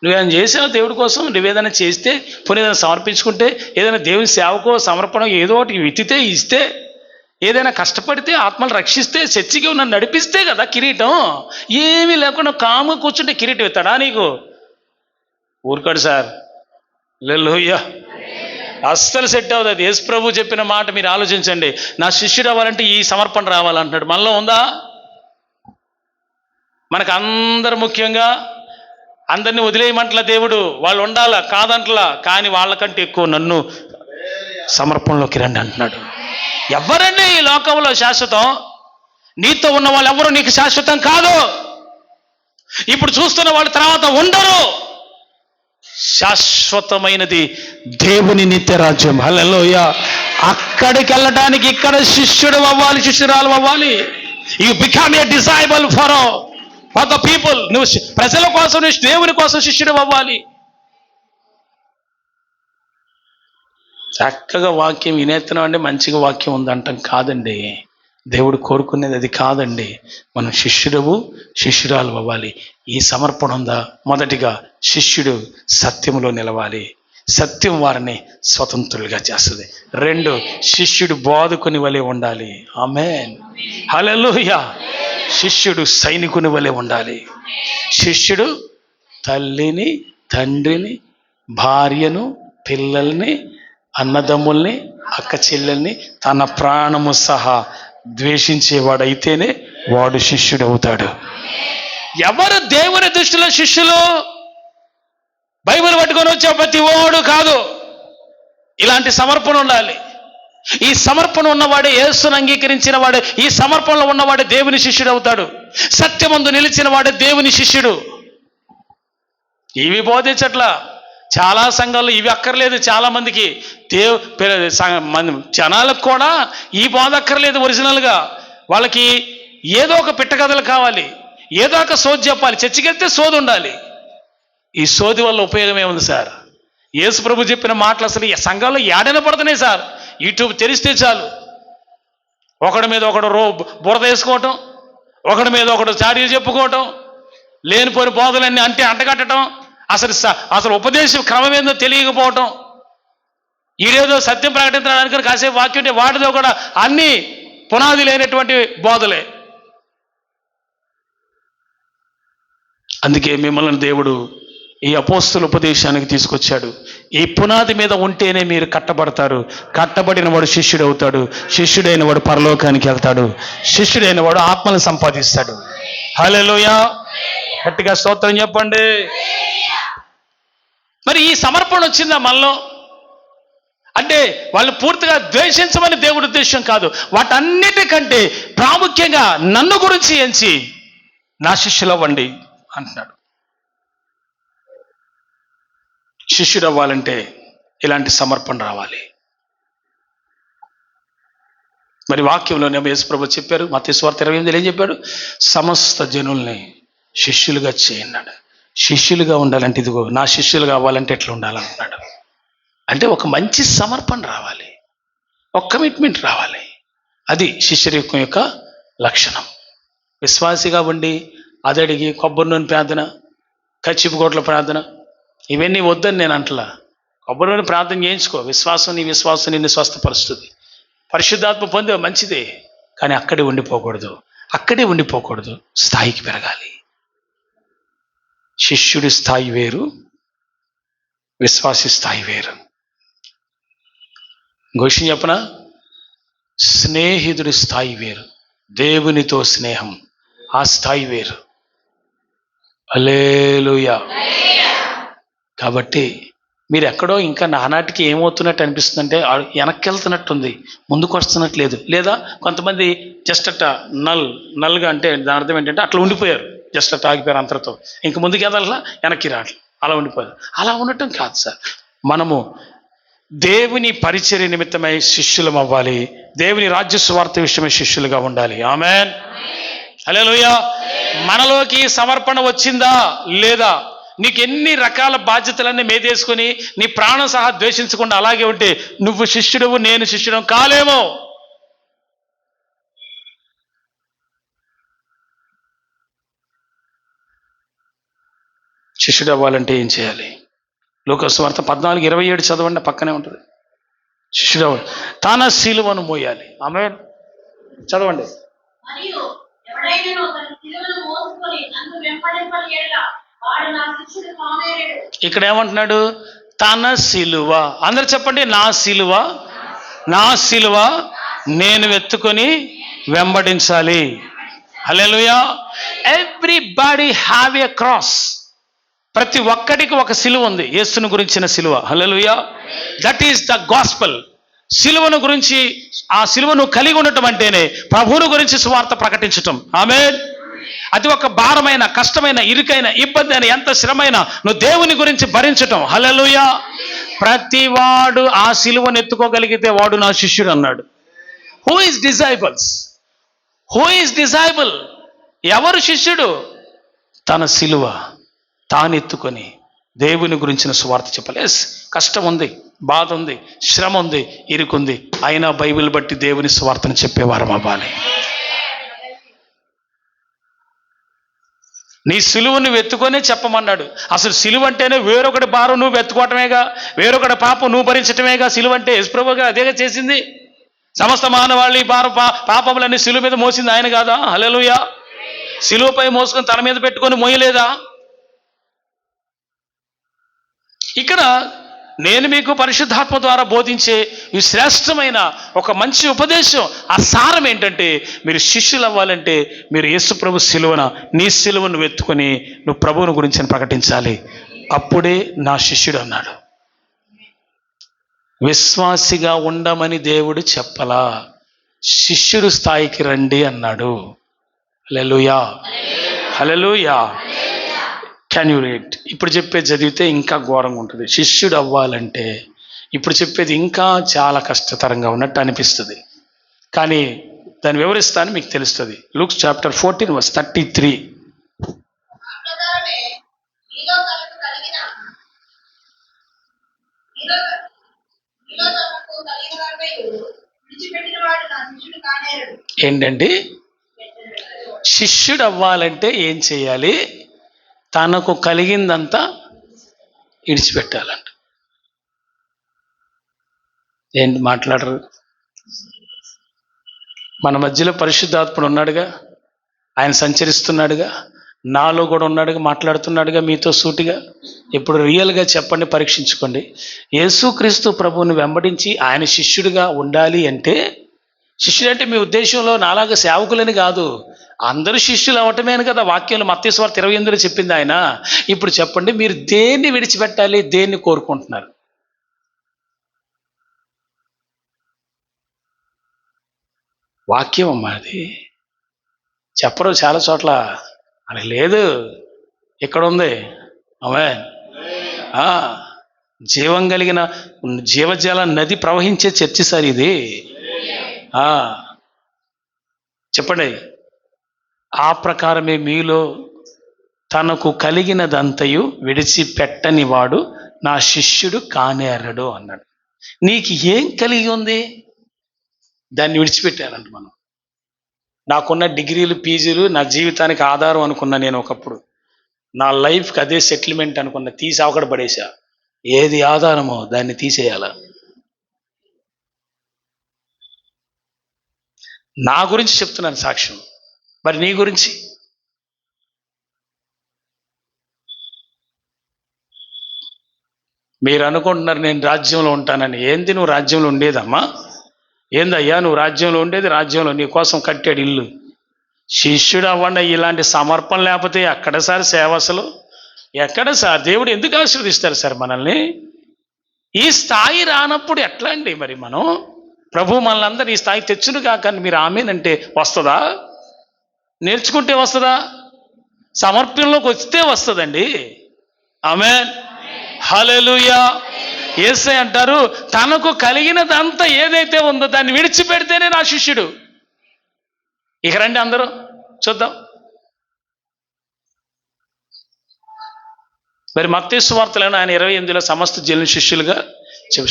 నువ్వేమైనా చేసావు దేవుడి కోసం? నువ్వేదైనా చేస్తే, పోనీ ఏదైనా సమర్పించుకుంటే, ఏదైనా దేవుని సేవకో సమర్పణ ఏదో ఒకటి విత్తితే, ఇస్తే, ఏదైనా కష్టపడితే, ఆత్మలు రక్షిస్తే, చర్చికి నన్ను నడిపిస్తే కదా కిరీటం. ఏమీ లేకుండా కాముగా కూర్చుంటే కిరీటం ఇస్తాడా నీకు? ఊరుకోడు సార్. హల్లెలూయా. అస్సలు సెట్ అవుతుంది. అది యేసుప్రభు చెప్పిన మాట మీరు ఆలోచించండి. నా శిష్యుడు అవ్వాలంటే ఈ సమర్పణ రావాలంటున్నాడు. మనలో ఉందా? మనకు అందరు ముఖ్యంగా అందరినీ వదిలేయమంటలా దేవుడు, వాళ్ళు ఉండాలా కాదంటలా, కానీ వాళ్ళకంటే ఎక్కువ నన్ను సమర్పణలోకి రండి అంటున్నాడు. ఎవరండి ఈ లోకంలో శాశ్వతం? నీతో ఉన్న వాళ్ళు ఎవరు నీకు శాశ్వతం కాదు. ఇప్పుడు చూస్తున్న వాళ్ళ తర్వాత ఉండరు. శాశ్వతమైనది దేవుని నిత్య రాజ్యం. హల్లెలూయా. అక్కడికి వెళ్ళడానికి ఇక్కడ శిష్యుడు అవ్వాలి, శిష్యురాలు అవ్వాలి. You become a disable for the people. నువ్వు ప్రజల కోసం, దేవుని కోసం శిష్యుడు అవ్వాలి. చక్కగా వాక్యం వినేస్తున్నాం అంటే మంచిగా వాక్యం ఉందంటాం కాదండి. దేవుడు కోరుకునేది అది కాదండి. మనం శిష్యురాలు అవ్వాలి. ఈ సమర్పణ ఉందా? మొదటిగా శిష్యుడు సత్యములో నిలవాలి. సత్యం వారిని స్వతంత్రులుగా చేస్తుంది. 2, శిష్యుడు బోధకుని వలె ఉండాలి. ఆమేన్. హల్లెలూయా. శిష్యుడు సైనికుని వలె ఉండాలి. శిష్యుడు తల్లిని, తండ్రిని, భార్యను, పిల్లల్ని, అన్నదమ్ముల్ని, అక్క చెల్లెల్ని తన ప్రాణము సహా ద్వేషించేవాడైతేనే వాడు శిష్యుడు అవుతాడు. ఎవరు దేవుని దృష్టిలో శిష్యులు? బైబిల్ పట్టుకొని వచ్చే ప్రతి వాడు కాదు. ఇలాంటి సమర్పణ ఉండాలి. ఈ సమర్పణ ఉన్నవాడే యేసును అంగీకరించిన వాడే, ఈ సమర్పణలో ఉన్నవాడే దేవుని శిష్యుడు అవుతాడు. సత్యమందు నిలిచిన వాడే దేవుని శిష్యుడు. ఇవి బోధించట్లా చాలా సంఘాల్లో, ఇవి అక్కర్లేదు చాలా మందికి. జనాలకు కూడా ఈ బోధ అక్కర్లేదు. ఒరిజినల్గా వాళ్ళకి ఏదో ఒక పిట్టకథలు కావాలి, ఏదో ఒక సోది చెప్పాలి. చర్చికెళ్తే సోది ఉండాలి. ఈ సోది వల్ల ఉపయోగం ఏముంది సార్? యేసు ప్రభు చెప్పిన మాటలు అసలు ఈ సంఘంలో ఏడైనా పడుతున్నాయి సార్. యూట్యూబ్ తెరిస్తే చాలు, ఒకడి మీద ఒకడు బురద వేసుకోవటం, ఒకడి మీద ఒకడు చాడీలు చెప్పుకోవటం, లేనిపోయిన బోధలన్నీ అంటగట్టడం, అసలు ఉపదేశం క్రమం ఏందో తెలియకపోవటం. ఈడేదో సత్యం ప్రకటించడానికి కాసేపు వాక్యం ఉంటే వాటిలో కూడా అన్ని పునాది లేనటువంటి బోధలే. అందుకే మిమ్మల్ని దేవుడు ఈ అపోస్తుల ఉపదేశానికి తీసుకొచ్చాడు. ఈ పునాది మీద ఉంటేనే మీరు కట్టబడతారు. కట్టబడిన వాడు శిష్యుడు అవుతాడు. శిష్యుడైన వాడు పరలోకానికి వెళ్తాడు. శిష్యుడైన వాడు ఆత్మను సంపాదిస్తాడు. హల్లెలూయా. గట్టిగా స్తోత్రం చెప్పండి. మరి ఈ సమర్పణ వచ్చిందా మనలో? అంటే వాళ్ళు పూర్తిగా ద్వేషించమని దేవుడి ఉద్దేశం కాదు. వాటన్నిటికంటే ప్రాముఖ్యంగా నన్ను గురించి ఎంచి నా శిష్యులు అవ్వండి అంటున్నాడు. శిష్యుడు అవ్వాలంటే ఇలాంటి సమర్పణ రావాలి. మరి వాక్యంలోనే యేసుప్రభు చెప్పారు, మత్తయి సువార్త 28 ఏం చెప్పాడు? సమస్త జనుల్ని శిష్యులుగా చేయన్నాడు. శిష్యులుగా ఉండాలంటే ఇదిగో నా శిష్యులుగా అవ్వాలంటే ఎట్లా ఉండాలంటున్నాడు. అంటే ఒక మంచి సమర్పణ రావాలి, ఒక కమిట్మెంట్ రావాలి. అది శిష్యరికం యొక్క లక్షణం. విశ్వాసిగా ఉండి అదడిగి కొబ్బరి నూనె ప్రార్థన, కచ్చిపు కోట్ల ప్రార్థన ఇవన్నీ వద్దని నేను అంటలా. కొబ్బరి నూనె ప్రార్థన చేయించుకో, నీ విశ్వాసం నిన్ను స్వస్థపరుస్తుంది. పరిశుద్ధాత్మ పొందే మంచిదే, కానీ అక్కడే ఉండిపోకూడదు. స్థాయికి పెరగాలి. శిష్యుడి స్థాయి వేరు, విశ్వాసి స్థాయి వేరు. ఇంకో విషయం చెప్పనా? స్నేహితుడి స్థాయి వేరు, దేవునితో స్నేహం ఆ స్థాయి వేరు. హల్లెలూయా. కాబట్టి మీరు ఎక్కడో ఇంకా నానాటికి ఏమవుతున్నట్టు అనిపిస్తుందంటే వెనక్కి వెళ్తున్నట్టుంది, ముందుకు వస్తున్నట్లేదు. లేదా కొంతమంది జస్ట్ అట్ట నల్గా అంటే దాని అర్థం ఏంటంటే అట్లా ఉండిపోయారు, జస్ట్ అట్ట ఆగిపోయారు అంతటితో. ఇంక ముందుకు వెళ్ళాలా, వెనక్కి రావట్లేదు, అలా ఉండిపోయారు. అలా ఉండటం కాదు సార్. మనము దేవుని పరిచర్య నిమిత్తమై శిష్యులం అవ్వాలి. దేవుని రాజ్య సువార్త విషయమై శిష్యులుగా ఉండాలి. ఆమేన్, హల్లెలూయా. మనలోకి సమర్పణ వచ్చిందా లేదా? నీకు ఎన్ని రకాల బాధ్యతలన్నీ మేదేసుకొని నీ ప్రాణం సహా ద్వేషించకుండా అలాగే ఉంటే నువ్వు శిష్యుడవు, నేను శిష్యుడు కాలేమో. శిష్యుడు అవ్వాలంటే ఏం చేయాలి? లూకా సువార్త 14:27 చదవండి, పక్కనే ఉంటుంది. శిష్యుడు తన సిలువను మోయాలి. ఆమేన్, చదవండి. ఇక్కడ ఏమంటున్నాడు? తన సిలువ. అందరు చెప్పండి, నా సిలువ నేను ఎత్తుకొని వెంబడించాలి. Hallelujah. Everybody have a cross. ప్రతి ఒక్కడికి ఒక సిలువ ఉంది, యేసును గురించిన సిలువ. Hallelujah. That is the gospel. సిలువను గురించి, ఆ సిలువను కలిగి ఉండటం అంటేనే ప్రభువును గురించి సువార్త ప్రకటించటం. ఆమేన్. అది ఒక భారమైన, కష్టమైన, ఇరుకైన, ఇబ్బంది అయిన, ఎంత శ్రమైన నువ్వు దేవుని గురించి భరించటం. హల్లెలూయా. ప్రతివాడు ఆ సిలువను ఎత్తుకోగలిగితే వాడు నా శిష్యుడు అన్నాడు. Who is డిజైబుల్? ఎవరు శిష్యుడు? తన సిలువ తాను ఎత్తుకొని దేవుని గురించిన సువార్త చెప్పాలి. ఎస్, కష్టం ఉంది, బాధ ఉంది, శ్రమ ఉంది, ఇరుకుంది, అయినా బైబిల్ బట్టి దేవుని సువార్తను చెప్పేవారం అవ్వాలి. నీ సిలువను వెతుకొనే చెప్పమన్నాడు. అసలు సిలువ అంటేనే వేరొకటి భారం నువ్వు వెతుకోవటమేగా, వేరొకటి పాపం నువ్వు భరించటమేగా. సిలువ అంటే యేసుప్రభువుగా అదేగా చేసింది. సమస్త మానవాళి పాపములన్నీ సిలువ మీద మోసింది ఆయన కాదా? హల్లెలూయా. సిలువపై మోసుకొని తన మీద పెట్టుకొని మోయలేదా? ఇక్కడ నేను మీకు పరిశుద్ధాత్మ ద్వారా బోధించే ఈ శ్రేష్టమైన ఒక మంచి ఉపదేశం, ఆ సారం ఏంటంటే, మీరు శిష్యులు అవ్వాలంటే మీరు యేసు ప్రభు నీ సిలువను వెతుకొని నువ్వు ప్రభువుని గురించి ప్రకటించాలి. అప్పుడే నా శిష్యుడు అన్నాడు. విశ్వాసిగా ఉండమని దేవుడు చెప్పలా, శిష్యుడు స్థాయికి రండి అన్నాడు. Hallelujah, hallelujah. Can you read? ఇప్పుడు చెప్పేది చదివితే ఇంకా ఘోరంగా ఉంటుంది. శిష్యుడు అవ్వాలంటే ఇప్పుడు చెప్పేది ఇంకా చాలా కష్టతరంగా ఉన్నట్టు అనిపిస్తుంది, కానీ దాన్ని వివరిస్తాను, మీకు తెలుస్తుంది. Luke chapter 14:33. ఏంటండి? శిష్యుడు అవ్వాలంటే ఏం చేయాలి? తనకు కలిగిందంతా ఇడిచిపెట్టాలంట. ఏంటి మాట్లాడరు? మన మధ్యలో పరిశుద్ధాత్ముడు ఉన్నాడుగా, ఆయన సంచరిస్తున్నాడుగా, నాలో కూడా ఉన్నాడుగా, మాట్లాడుతున్నాడుగా మీతో సూటిగా. ఇప్పుడు రియల్గా చెప్పండి, పరీక్షించుకోండి. యేసుక్రీస్తు ప్రభువుని వెంబడించి ఆయన శిష్యుడిగా ఉండాలి అంటే, శిష్యుడు అంటే మీ ఉద్దేశంలో నాలాగా సేవకులని కాదు, అందరూ శిష్యులు అవటమేను కదా వాక్యంలో మత్తయి సువార్త 28 చెప్పింది ఆయన. ఇప్పుడు చెప్పండి, మీరు దేన్ని విడిచిపెట్టాలి, దేన్ని కోరుకుంటున్నారు? వాక్యం అమ్మా అది. చెప్పరు చాలా చోట్ల, అని లేదు, ఇక్కడ ఉంది. ఆమేన్. ఆ, జీవం కలిగిన జీవజల నది ప్రవహించే చర్చి సార్ ఇది. ఆ, చెప్పండి. ఆ ప్రకారమే మీలో తనకు కలిగినదంతయు విడిచిపెట్టని వాడు నా శిష్యుడు కానేరడు అన్నాడు. నీకు ఏం కలిగి ఉంది? దాన్ని విడిచిపెట్టానంట మనం. నాకున్న డిగ్రీలు, పీజీలు నా జీవితానికి ఆధారం అనుకున్నా నేను ఒకప్పుడు. నా లైఫ్కి అదే సెటిల్మెంట్ అనుకున్నా, తీసి అవకడ పడేసా. ఏది ఆధారమో దాన్ని తీసేయాల. నా గురించి చెప్తున్నాను సాక్ష్యం, మరి నీ గురించి? మీరు అనుకుంటున్నారు నేను రాజ్యంలో ఉంటానని. ఏంది నువ్వు రాజ్యంలో ఉండేదమ్మా? ఏందయ్యా నువ్వు రాజ్యంలో ఉండేది? రాజ్యంలో నీ కోసం కట్టాడు ఇల్లు. శిష్యుడు అవ్వండి, ఇలాంటి సమర్పణ లేకపోతే ఎక్కడ సార్ సేవ? అసలు ఎక్కడ సార్? దేవుడు ఎందుకు ఆశీర్వదిస్తారు సార్ మనల్ని? ఈ స్థాయి రానప్పుడు ఎట్లా అండి మరి మనం? ప్రభు మనల్ని అందరూ ఈ స్థాయి తెచ్చును కాక మీరు ఆమేనంటే వస్తుందా? నేర్చుకుంటే వస్తుందా? సమర్పణలోకి వస్తే వస్తుందండి. ఆమేన్, హల్లెలూయా. యేసయ్య అంటారు, తనకు కలిగినదంతా ఏదైతే ఉందో దాన్ని విడిచిపెడితేనే నా శిష్యుడు. ఇక రండి అందరూ చూద్దాం. మరి మత్తయి సువార్తలోనే ఆయన 28లో సమస్త జనులు శిష్యులుగా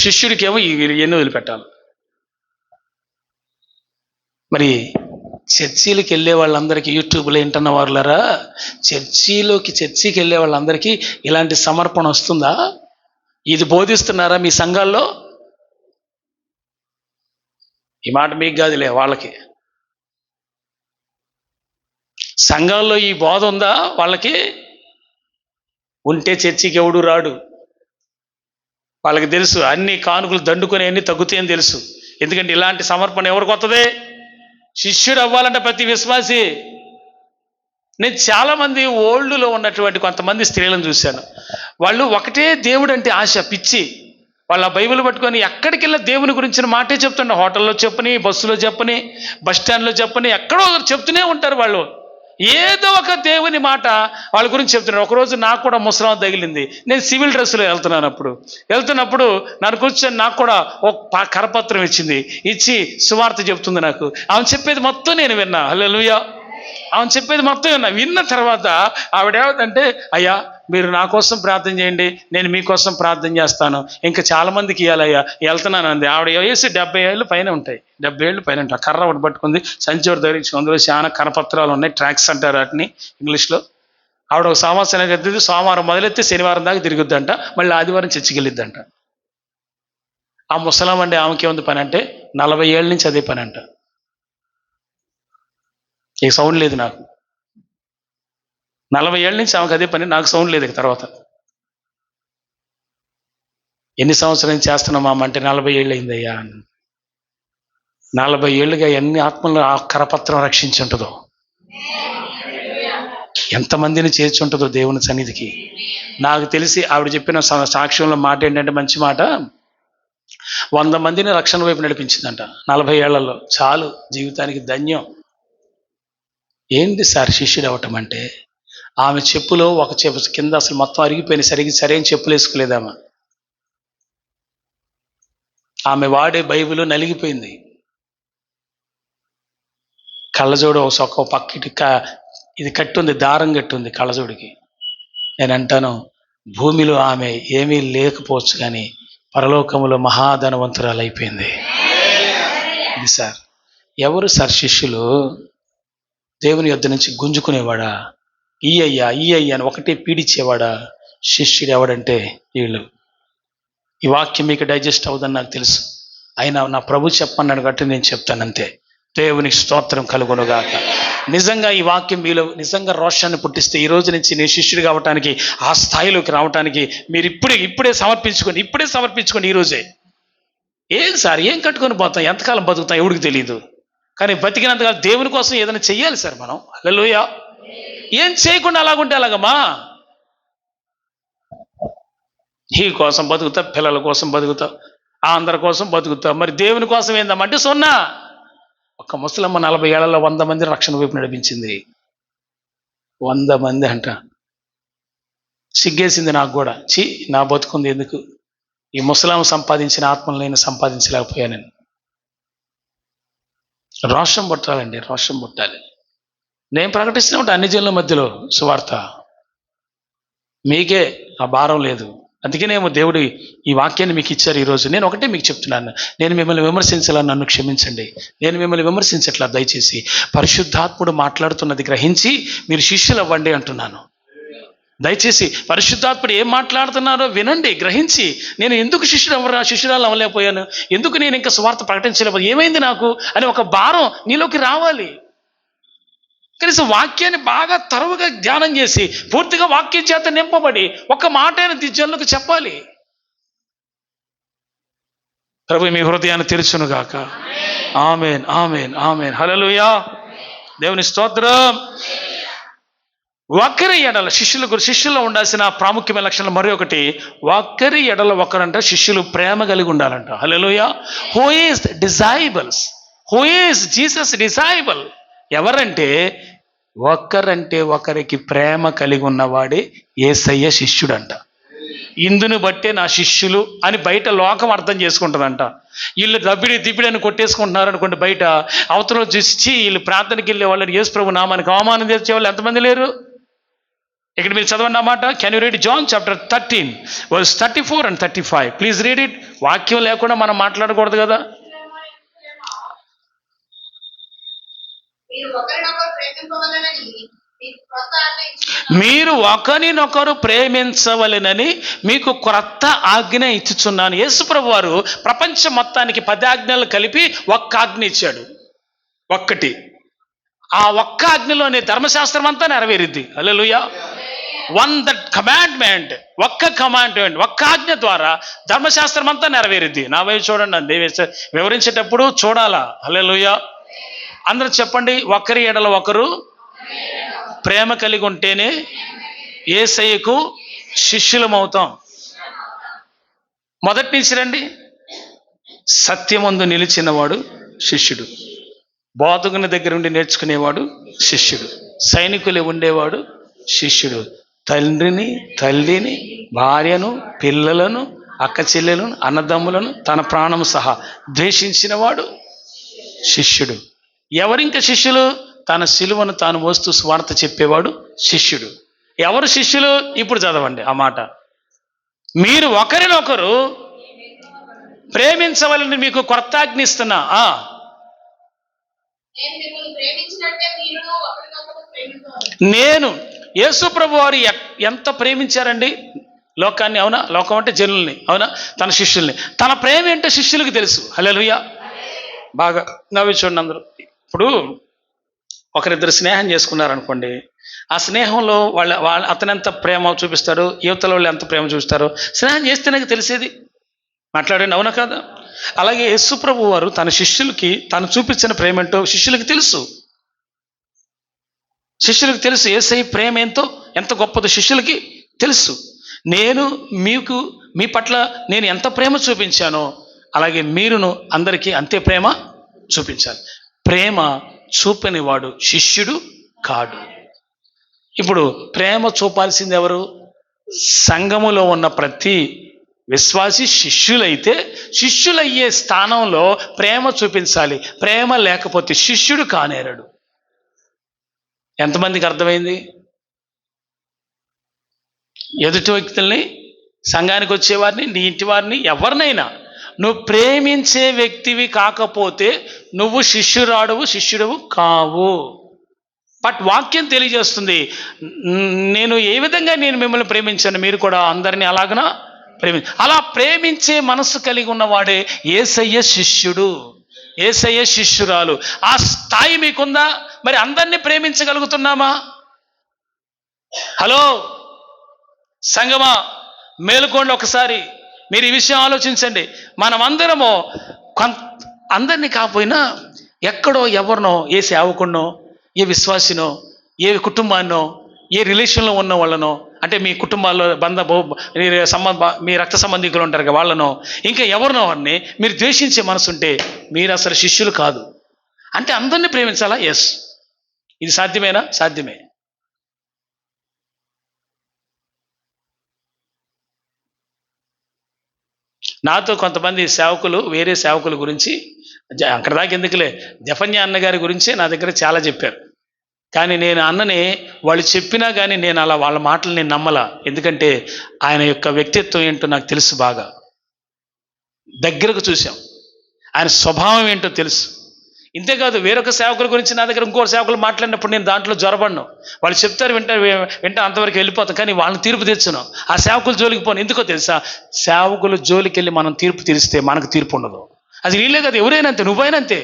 శిష్యుడికి ఏమో ఎన్ని వదిలిపెట్టాలి. మరి చర్చీలకు వెళ్ళే వాళ్ళందరికీ, యూట్యూబ్లో వింటున్న వాళ్ళరా, చర్చికి వెళ్ళే వాళ్ళందరికీ ఇలాంటి సమర్పణ వస్తుందా? ఇది బోధిస్తున్నారా మీ సంఘాల్లో? ఈ మాట మీకు కాదులే, వాళ్ళకి. సంఘాల్లో ఈ బోధ ఉందా వాళ్ళకి? ఉంటే చర్చికి ఎవడు రాడు. వాళ్ళకి తెలుసు అన్ని కానుకలు దండుకొని అన్ని తగ్గుతాయని తెలుసు. ఎందుకంటే ఇలాంటి సమర్పణ ఎవరికి వస్తుంది? శిష్యుడు అవ్వాలంటే ప్రతి విశ్వాసి. నేను చాలామంది ఓల్డ్లో ఉన్నటువంటి కొంతమంది స్త్రీలను చూశాను. వాళ్ళు ఒకటే దేవుడు అంటే ఆశ, పిచ్చి. వాళ్ళ బైబిల్ పట్టుకొని ఎక్కడికి వెళ్ళి దేవుని గురించిన మాటే చెప్తుంటారు. హోటల్లో చెప్పని, బస్సులో చెప్పని, బస్ స్టాండ్లో చెప్పని, ఎక్కడో చెప్తూనే ఉంటారు వాళ్ళు. ఏదో ఒక దేవుని మాట వాళ్ళ గురించి చెప్తున్నారు. ఒకరోజు నాకు కూడా ముసలం తగిలింది. నేను సివిల్ డ్రెస్సులో వెళ్తున్నప్పుడు నన్ను కూర్చొని నాకు కూడా ఒక కరపత్రం ఇచ్చి సువార్త చెప్తుంది నాకు. ఆమె చెప్పేది మొత్తం నేను విన్నా. హల్లెలూయా. ఆమె చెప్పేది మొత్తం విన్న తర్వాత ఆవిడ ఏమంటే, అయ్యా మీరు నా కోసం ప్రార్థన చేయండి, నేను మీకోసం ప్రార్థన చేస్తాను, ఇంకా చాలా మందికి ఇవ్వాలయ్యా, వెళ్తున్నాను అంది. ఆవిడ వయసు 70 ఏళ్ళు పైన ఉంటాయి. 70 ఏళ్ళు పైన ఉంటాయి. కర్ర ఒకటి పట్టుకుంది, సంచి ధరించి, అందులో చాలా కరపత్రాలు ఉన్నాయి, ట్రాక్స్ అంటారు వాటిని ఇంగ్లీష్లో. ఆవిడ ఒక సంవత్సరానికి ఎత్తుది, సోమవారం మొదలెత్తి శనివారం దాకా తిరుగుద్దంట, మళ్ళీ ఆదివారం చర్చికి వెళ్ళిద్దంట. ఆ ముసలాం అండి, ఆమెకి ఏముంది పని అంటే 40 ఏళ్ళ నుంచి అదే పని అంట. ఈ సౌండ్ లేదు నాకు. 40 ఏళ్ళ నుంచి ఆమెకు అదే పని, నాకు సౌండ్ లేదు. తర్వాత ఎన్ని సంవత్సరాలు చేస్తున్నాం అమ్మ అంటే 40 ఏళ్ళు అయిందయ్యా. 40 ఏళ్ళుగా ఎన్ని ఆత్మలు ఆ కరపత్రం రక్షించి ఉంటుందో, ఎంతమందిని చేర్చి ఉంటుందో దేవుని సన్నిధికి. నాకు తెలిసి ఆవిడ చెప్పిన సాక్ష్యంలో మాట ఏంటంటే, మంచి మాట, 100 మందిని రక్షణ వైపు నడిపించిందంట 40 ఏళ్లలో. చాలు, జీవితానికి ధన్యం. ఏంటి సార్ శిష్యుడు అవ్వటం అంటే? ఆమె చెప్పులో ఒక చెప్పు కింద అసలు మొత్తం అరిగిపోయిన, సరైన చెప్పులు వేసుకోలేదామా. ఆమె వాడే బైబిల్ నలిగిపోయింది. కళ్ళజోడు ఒక పక్కటి ఇది కట్టుంది, దారం కట్టుంది కళ్ళజోడికి. నేను అంటాను, భూమిలో ఆమె ఏమీ లేకపోవచ్చు కానీ పరలోకములో మహాధనవంతురాలు అయిపోయింది. ఇది సార్. ఎవరు సార్ శిష్యులు? దేవుని యొద్ద నుంచి గుంజుకునేవాడా? ఈ అయ్యా అని ఒకటే పీడిచ్చేవాడా? శిష్యుడు ఎవడంటే వీళ్ళు. ఈ వాక్యం మీకు డైజెస్ట్ అవుదని నాకు తెలుసు, అయినా నా ప్రభు చెప్పన్నాడు కాబట్టి నేను చెప్తానంతే. దేవునికి స్తోత్రం కలుగునుగాక. నిజంగా ఈ వాక్యం మీలో నిజంగా రోషాన్ని పుట్టిస్తే, ఈ రోజు నుంచి నేను శిష్యుడు కావటానికి, ఆ స్థాయిలోకి రావటానికి మీరు ఇప్పుడే సమర్పించుకోండి ఈ రోజే. ఏం సార్, ఏం కట్టుకొని పోతాం, ఎంతకాలం బతుకుతాం ఎవరికి తెలియదు. కానీ బతికినంతకాలం దేవుని కోసం ఏదైనా చెయ్యాలి సార్ మనం. హల్లెలూయా. ఏం చేయకుండా అలాగుంటే అలాగమ్మా. ఈ కోసం బతుకుతా, పిల్లల కోసం బతుకుతా, అందరి కోసం బతుకుతా, మరి దేవుని కోసం ఏందమ్మంటే సున్నా. ఒక ముసలమ్మ 40 ఏళ్లలో 100 మంది రక్షణ వైపు నడిపించింది. 100 మంది అంట. సిగ్గేసింది నాకు కూడా. నా బతుకుంది ఎందుకు, ఈ ముసలాం సంపాదించిన ఆత్మలు నేను సంపాదించలేకపోయానని. రోషం పుట్టాలండి, రోషం పుట్టాలి. నేను ప్రకటిస్తూనే ఉంటాను అన్ని జనుల మధ్యలో సువార్త. మీకే ఆ భారం లేదు. అందుకేనేమో దేవుడు ఈ వాక్యాన్ని మీకు ఇచ్చారు ఈరోజు. నేను ఒకటే మీకు చెప్తున్నాను, నేను మిమ్మల్ని విమర్శించాలని నన్ను క్షమించండి. నేను మిమ్మల్ని విమర్శించట్లా. దయచేసి పరిశుద్ధాత్ముడు మాట్లాడుతున్నది గ్రహించి మీరు శిష్యులు అవ్వండి అంటున్నాను. దయచేసి పరిశుద్ధాత్ముడు ఏం మాట్లాడుతున్నారో వినండి, గ్రహించి. నేను ఎందుకు శిష్యురాలు అవ్వలేకపోయాను, ఎందుకు నేను ఇంకా సువార్త ప్రకటించలేకపోయాను, ఏమైంది నాకు అని ఒక భారం నీలోకి రావాలి. కనీసం వాక్యాన్ని బాగా తరువుగా ధ్యానం చేసి పూర్తిగా వాక్యం చేత నింపబడి ఒక మాట అయిన జనులకు చెప్పాలి. ప్రభు మీ హృదయాన్ని తెరుచునుగాక. ఆమేన్, ఆమేన్, ఆమేన్. హల్లెలూయా. దేవుని స్తోత్రం. ఒకరి ఎడల శిష్యుల్లో ఉండాల్సిన ప్రాముఖ్యమైన లక్షణాలు మరి ఒకటి, ఒకరి ఎడల ఒకరంట శిష్యులు ప్రేమ కలిగి ఉండాలంట. Hallelujah. Who is disciples, who is Jesus disciple. ఎవరంటే ఒకరంటే ఒకరికి ప్రేమ కలిగి ఉన్నవాడే యేసయ్య శిష్యుడంట. ఇందును బట్టే నా శిష్యులు అని బయట లోకం అర్థం చేసుకుంటుందంట. వీళ్ళు దిబ్బిడి అని కొట్టేసుకుంటున్నారు అనుకోండి బయట, అవతల చూసి వీళ్ళు ప్రార్థనకి వెళ్ళే వాళ్ళని యేసు ప్రభు నామానికి అవమానం చేసే వాళ్ళు ఎంతమంది లేరు? ఇక్కడ మీరు చదవండి అన్నమాట. Can you read John chapter 13 verse 34 and 35? Please read it. వాక్యం లేకుండా మనం మాట్లాడకూడదు కదా. మీరు ఒకరినొకరు ప్రేమించవలెనని మీకు క్రొత్త ఆజ్ఞ ఇచ్చుచున్నాను. యేసుప్రభు వారు ప్రపంచం మొత్తానికి 10 ఆజ్ఞలు కలిపి ఒక్క ఆజ్ఞ ఇచ్చాడు. ఒక్కటి. ఆ ఒక్క ఆజ్ఞలోనే ధర్మశాస్త్రం అంతా నెరవేరిద్ది. హల్లెలూయా. దట్ కమాండ్మెంట్, ఒక్క ఆజ్ఞ ద్వారా ధర్మశాస్త్రం అంతా నెరవేరిద్ది. నా వైపు చూడండి అండి, వివరించేటప్పుడు చూడాలా. హల్లెలూయా. అందరూ చెప్పండి, ఒకరి ఎడల ఒకరు ప్రేమ కలిగి ఉంటేనే యేసయ్యకు శిష్యులమవుతాం. మొదటి నుంచి రండి. సత్యమందు నిలిచినవాడు శిష్యుడు, బోధకుని దగ్గర ఉండి నేర్చుకునేవాడు శిష్యుడు, సైనికులు ఉండేవాడు శిష్యుడు, తండ్రిని తల్లిని భార్యను పిల్లలను అక్క చెల్లెలను అన్నదమ్ములను తన ప్రాణము సహా ద్వేషించిన వాడు శిష్యుడు. ఎవరింక శిష్యులు? తన సిలువను తాను మోస్తూ స్వార్థ చెప్పేవాడు శిష్యుడు. ఎవరు శిష్యులు? ఇప్పుడు చదవండి ఆ మాట. మీరు ఒకరినొకరు ప్రేమించవలని మీకు కొత్త ఆజ్ఞ ఇస్తున్నా. నేను యేసు ప్రభు వారు ఎంత ప్రేమించారండి లోకాన్ని, అవునా? లోకం అంటే జనుల్ని, అవునా? తన శిష్యుల్ని. తన ప్రేమ ఏంటో శిష్యులకి తెలుసు. హల్లెలూయా. బాగా నవ్వి చూడండి అందరూ. ఇప్పుడు ఒకరిద్దరు స్నేహం చేసుకున్నారనుకోండి, ఆ స్నేహంలో వాళ్ళ అతను ఎంత ప్రేమ చూపిస్తారో, యువతల వాళ్ళు ఎంత ప్రేమ చూపిస్తారో స్నేహం చేస్తేనే తెలిసేది. మాట్లాడండి, అవునా కాదా? అలాగే యేసు ప్రభు వారు తన శిష్యులకి తను చూపించిన ప్రేమ ఏంటో శిష్యులకి తెలుసు. శిష్యులకు తెలుసు యేసయ్య ప్రేమ ఎంతో, ఎంత గొప్పదో శిష్యులకి తెలుసు. నేను మీ పట్ల నేను ఎంత ప్రేమ చూపించానో అలాగే మీరును అందరికీ అంతే ప్రేమ చూపించాలి. ప్రేమ చూపని వాడు శిష్యుడు కాడు. ఇప్పుడు ప్రేమ చూపాల్సింది ఎవరు? సంఘములో ఉన్న ప్రతి విశ్వాసి శిష్యులైతే శిష్యులయ్యే స్థానంలో ప్రేమ చూపించాలి. ప్రేమ లేకపోతే శిష్యుడు కానేరడు. ఎంతమందికి అర్థమైంది? ఎదుటి వ్యక్తుల్ని, సంఘానికి వచ్చేవారిని, నీ ఇంటి వారిని, ఎవరినైనా నువ్వు ప్రేమించే వ్యక్తివి కాకపోతే నువ్వు శిష్యుడవు కావు. బట్ వాక్యం తెలియజేస్తుంది, నేను ఏ విధంగా నేను మిమ్మల్ని ప్రేమించాను, మీరు కూడా అందరినీ అలాగనా అలా ప్రేమించే మనసు కలిగి ఉన్నవాడే యేసయ్య శిష్యుడు, యేసయ్య శిష్యురాలు. ఆ స్థాయి మీకుందా? మరి అందరినీ ప్రేమించగలుగుతున్నామా? హలో సంగమా, మేలుకోండి ఒకసారి. మీరు ఈ విషయం ఆలోచించండి. మనమందరము అందరినీ కాకపోయినా ఎక్కడో ఎవరినో, ఏ సేవకుడినో, ఏ విశ్వాసినో, ఏ కుటుంబాన్నో, ఏ రిలేషన్లో ఉన్న వాళ్ళనో, అంటే మీ కుటుంబాల్లో మీ రక్త సంబంధికులు ఉంటారు కదా వాళ్ళనో, ఇంకా ఎవరినో వారిని మీరు ద్వేషించే మనసు ఉంటే మీరు అసలు శిష్యులు కాదు. అంటే అందరినీ ప్రేమించాలా? ఎస్. ఇది సాధ్యమేనా? సాధ్యమే. నాతో కొంతమంది సేవకులు వేరే సేవకుల గురించి అక్కడ దాకా ఎందుకులే, జఫన్యా అన్న గారి గురించి నా దగ్గర చాలా చెప్పారు. కానీ నేను అన్నని వాళ్ళు చెప్పినా కానీ నేను అలా వాళ్ళ మాటలు నేను నమ్మలా. ఎందుకంటే ఆయన యొక్క వ్యక్తిత్వం ఏంటో నాకు తెలుసు, బాగా దగ్గరకు చూసాం. ఆయన స్వభావం ఏంటో తెలుసు. ఇంతేకాదు వేరొక సేవకుల గురించి నా దగ్గర ఇంకో సేవకులు మాట్లాడినప్పుడు నేను దాంట్లో జ్వరపడను. వాళ్ళు చెప్తారు, వింటా అంతవరకు వెళ్ళిపోతాం. కానీ వాళ్ళని తీర్పు తెచ్చును. ఆ సేవకులు జోలికి పోను. ఎందుకో తెలుసా? సేవకులు జోలికి వెళ్ళి మనం తీర్పు తీరిస్తే మనకు తీర్పు ఉండదు. అది వీళ్ళే కదా, ఎవరైనా అంతే, నువ్వైనా అంతే.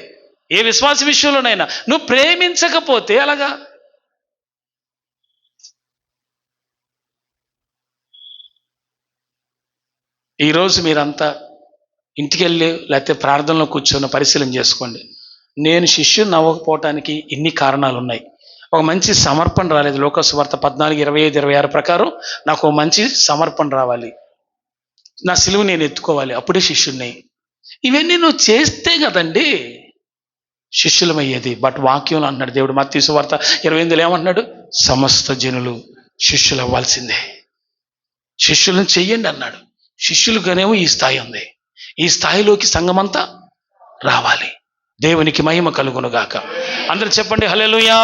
ఏ విశ్వాస విషయంలోనైనా నువ్వు ప్రేమించకపోతే అలాగా. ఈరోజు మీరంతా ఇంటికి వెళ్ళి లేకపోతే ప్రార్థనలో కూర్చొని పరిశీలన చేసుకోండి. నేను శిష్యుని అవ్వకపోవటానికి ఎన్ని కారణాలు ఉన్నాయి. ఒక మంచి సమర్పణ రాలేదు. లోకాసు వార్త 14:25-26 ప్రకారం నాకు ఒక మంచి సమర్పణ రావాలి, నా సిలువ నేను ఎత్తుకోవాలి, అప్పుడే శిష్యుణ్ణి. ఇవన్నీ నువ్వు చేస్తే కదండి శిష్యులమయ్యేది. బట్ వాక్యంలో అంటున్నాడు దేవుడు మత్తయి సువార్త 28 ఏమంటున్నాడు? సమస్త జనులు శిష్యులు అవ్వాల్సిందే, శిష్యులను చెయ్యండి అన్నాడు. శిష్యులుగానేమో ఈ స్థాయి ఉంది. ఈ స్థాయిలోకి సంఘమంతా రావాలి. దేవునికి మహిమ కలుగునుగాక. అందరూ చెప్పండి హల్లెలూయా.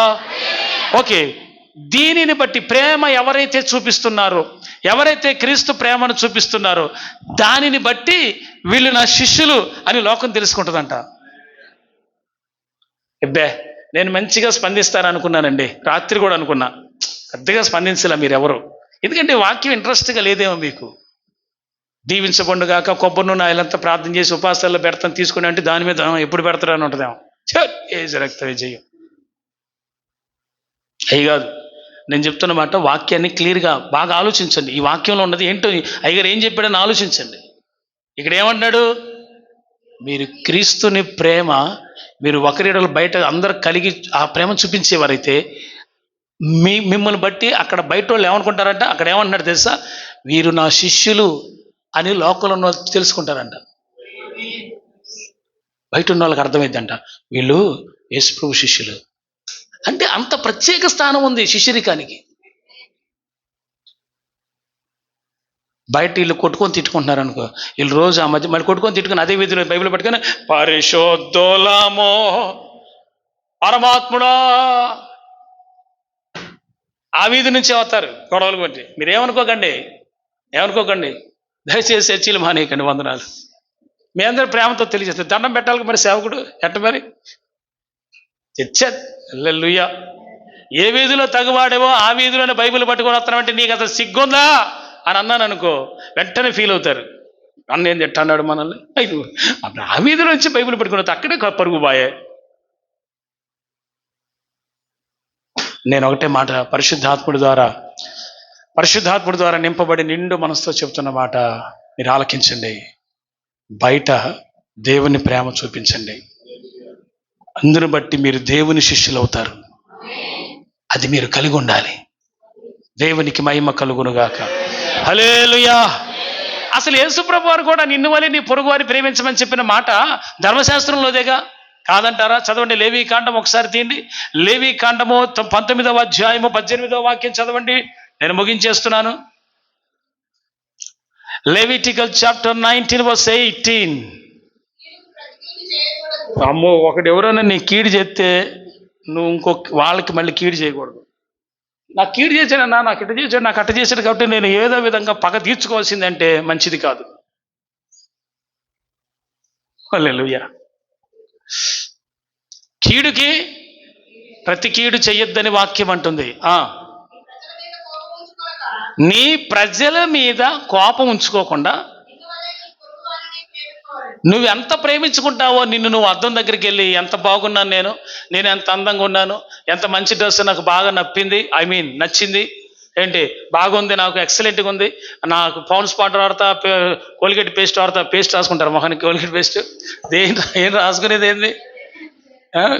ఓకే, దీనిని బట్టి ప్రేమ ఎవరైతే చూపిస్తున్నారో, ఎవరైతే క్రీస్తు ప్రేమను చూపిస్తున్నారో దానిని బట్టి వీళ్ళు నా శిష్యులు అని లోకం తెలుసుకుంటుందంట. ఎబ్బే, నేను మంచిగా స్పందిస్తాననుకున్నానండి, రాత్రి కూడా అనుకున్నా. పెద్దగా స్పందించలే మీరెవరు, ఎందుకంటే వాక్యం ఇంట్రెస్ట్గా లేదేమో మీకు. దీవించబడుగాక, కొబ్బరి నూనె ఆయనంతా ప్రార్థన చేసి ఉపాసాల్లో పెడతాను తీసుకుని అంటే దాని మీద ఎప్పుడు పెడతారని ఉంటుందేమో. ఏజ్ రక్త విజయం అయ్యి కాదు. నేను చెప్తున్నమాట వాక్యాన్ని క్లియర్గా బాగా ఆలోచించండి. ఈ వాక్యంలో ఉన్నది ఏంటో అయ్యగారు ఏం చెప్పాడని ఆలోచించండి. ఇక్కడ ఏమంటున్నాడు? మీరు క్రీస్తుని ప్రేమ మీరు ఒకరిడలు బయట అందరు కలిగి ఆ ప్రేమ చూపించేవారైతే మిమ్మల్ని బట్టి అక్కడ బయట వాళ్ళు ఏమనుకుంటారంట? అక్కడ ఏమంటున్నాడు తెలుసా? వీరు నా శిష్యులు అని లోకంలో ఉన్న వాళ్ళు తెలుసుకుంటారంట. బయట ఉన్న వాళ్ళకి అర్థమైందంట, వీళ్ళు యేసుప్రభు శిష్యులు అంటే. అంత ప్రత్యేక స్థానం ఉంది శిష్యరికానికి. బయట వీళ్ళు కొట్టుకొని తిట్టుకుంటున్నారు అనుకో, వీళ్ళు రోజు ఆ మధ్య మళ్ళీ కొట్టుకొని తిట్టుకుని అదే వీధిలో బైబిల్ పట్టుకొని పరిశోద్ధులమో పరమాత్ముడా ఆ వీధి నుంచి అవుతారు గొడవలు కొట్టి. మీరేమనుకోకండి, ఏమనుకోకండి, దయచేసి చర్చీలు మానేయకండి. వందనాలు. మీ అందరూ ప్రేమతో తెలియజేస్తారు. దండం పెట్టాలి మరి సేవకుడు ఎట్ట మరి హల్లెలూయా. ఏ వీధిలో తగువాడేవో ఆ వీధిలోనే బైబిల్ పట్టుకొని వస్తానంటే నీకు అసలు సిగ్గుందా అని అన్నాను అనుకో, వెంటనే ఫీల్ అవుతారు. అన్న ఏం ఎట్ట అన్నాడు మనల్ని? అయ్యో, ఆ వీధిలో నుంచి బైబిల్ పట్టుకుని వస్తే అక్కడే పరుగు బాయే. నేను ఒకటే మాట పరిశుద్ధాత్ముడి ద్వారా నింపబడి నిండు మనసుతో చెప్తున్న మాట మీరు ఆలకించండి. బయట దేవుని ప్రేమ చూపించండి. అందును బట్టి మీరు దేవుని శిష్యులు అవుతారు. అది మీరు కలిగి ఉండాలి. దేవునికి మహిమ కలుగునుగాక. హల్లెలూయా. అసలు యేసుప్రభు వారు కూడా నిన్ను వలె నీ పొరుగు వారిని ప్రేమించమని చెప్పిన మాట ధర్మశాస్త్రంలోదేగా, కాదంటారా? చదవండి, లేవీ కాండం ఒకసారి తీయండి. లేవీ కాండము 19వ అధ్యాయము 18వ వాక్యం చదవండి. నేను ముగించేస్తున్నాను. Levitical chapter 19:18. అమ్మో, ఒకటి ఎవరైనా నీ కీడు చేస్తే నువ్వు వాళ్ళకి మళ్ళీ కీడు చేయకూడదు. నాకు కీడు చేశాడన్నా, నాకు ఇట్ట చేశాడు, నాకు అట్ట చేశాడు కాబట్టి నేను ఏదో విధంగా పగ తీర్చుకోవాల్సిందంటే మంచిది కాదు. హల్లెలూయా. కీడుకి ప్రతి కీడు చెయ్యొద్దని వాక్యం అంటుంది. నీ ప్రజల మీద కోపం ఉంచుకోకుండా నువ్వు ఎంత ప్రేమించుకుంటావో, నిన్ను నువ్వు అద్దం దగ్గరికి వెళ్ళి ఎంత బాగున్నాను నేను ఎంత అందంగా ఉన్నాను, ఎంత మంచి డ్రెస్ నాకు బాగా నచ్చింది, ఏంటి బాగుంది, నాకు ఎక్సలెంట్గా ఉంది, నాకు పౌండ్స్ పౌడర్ వాడతా, కోల్గేట్ పేస్ట్ వాడతా. పేస్ట్ రాసుకుంటారు మొహానికి, కోల్గేట్ పేస్ట్. ఏం రాసుకునేది ఏంది?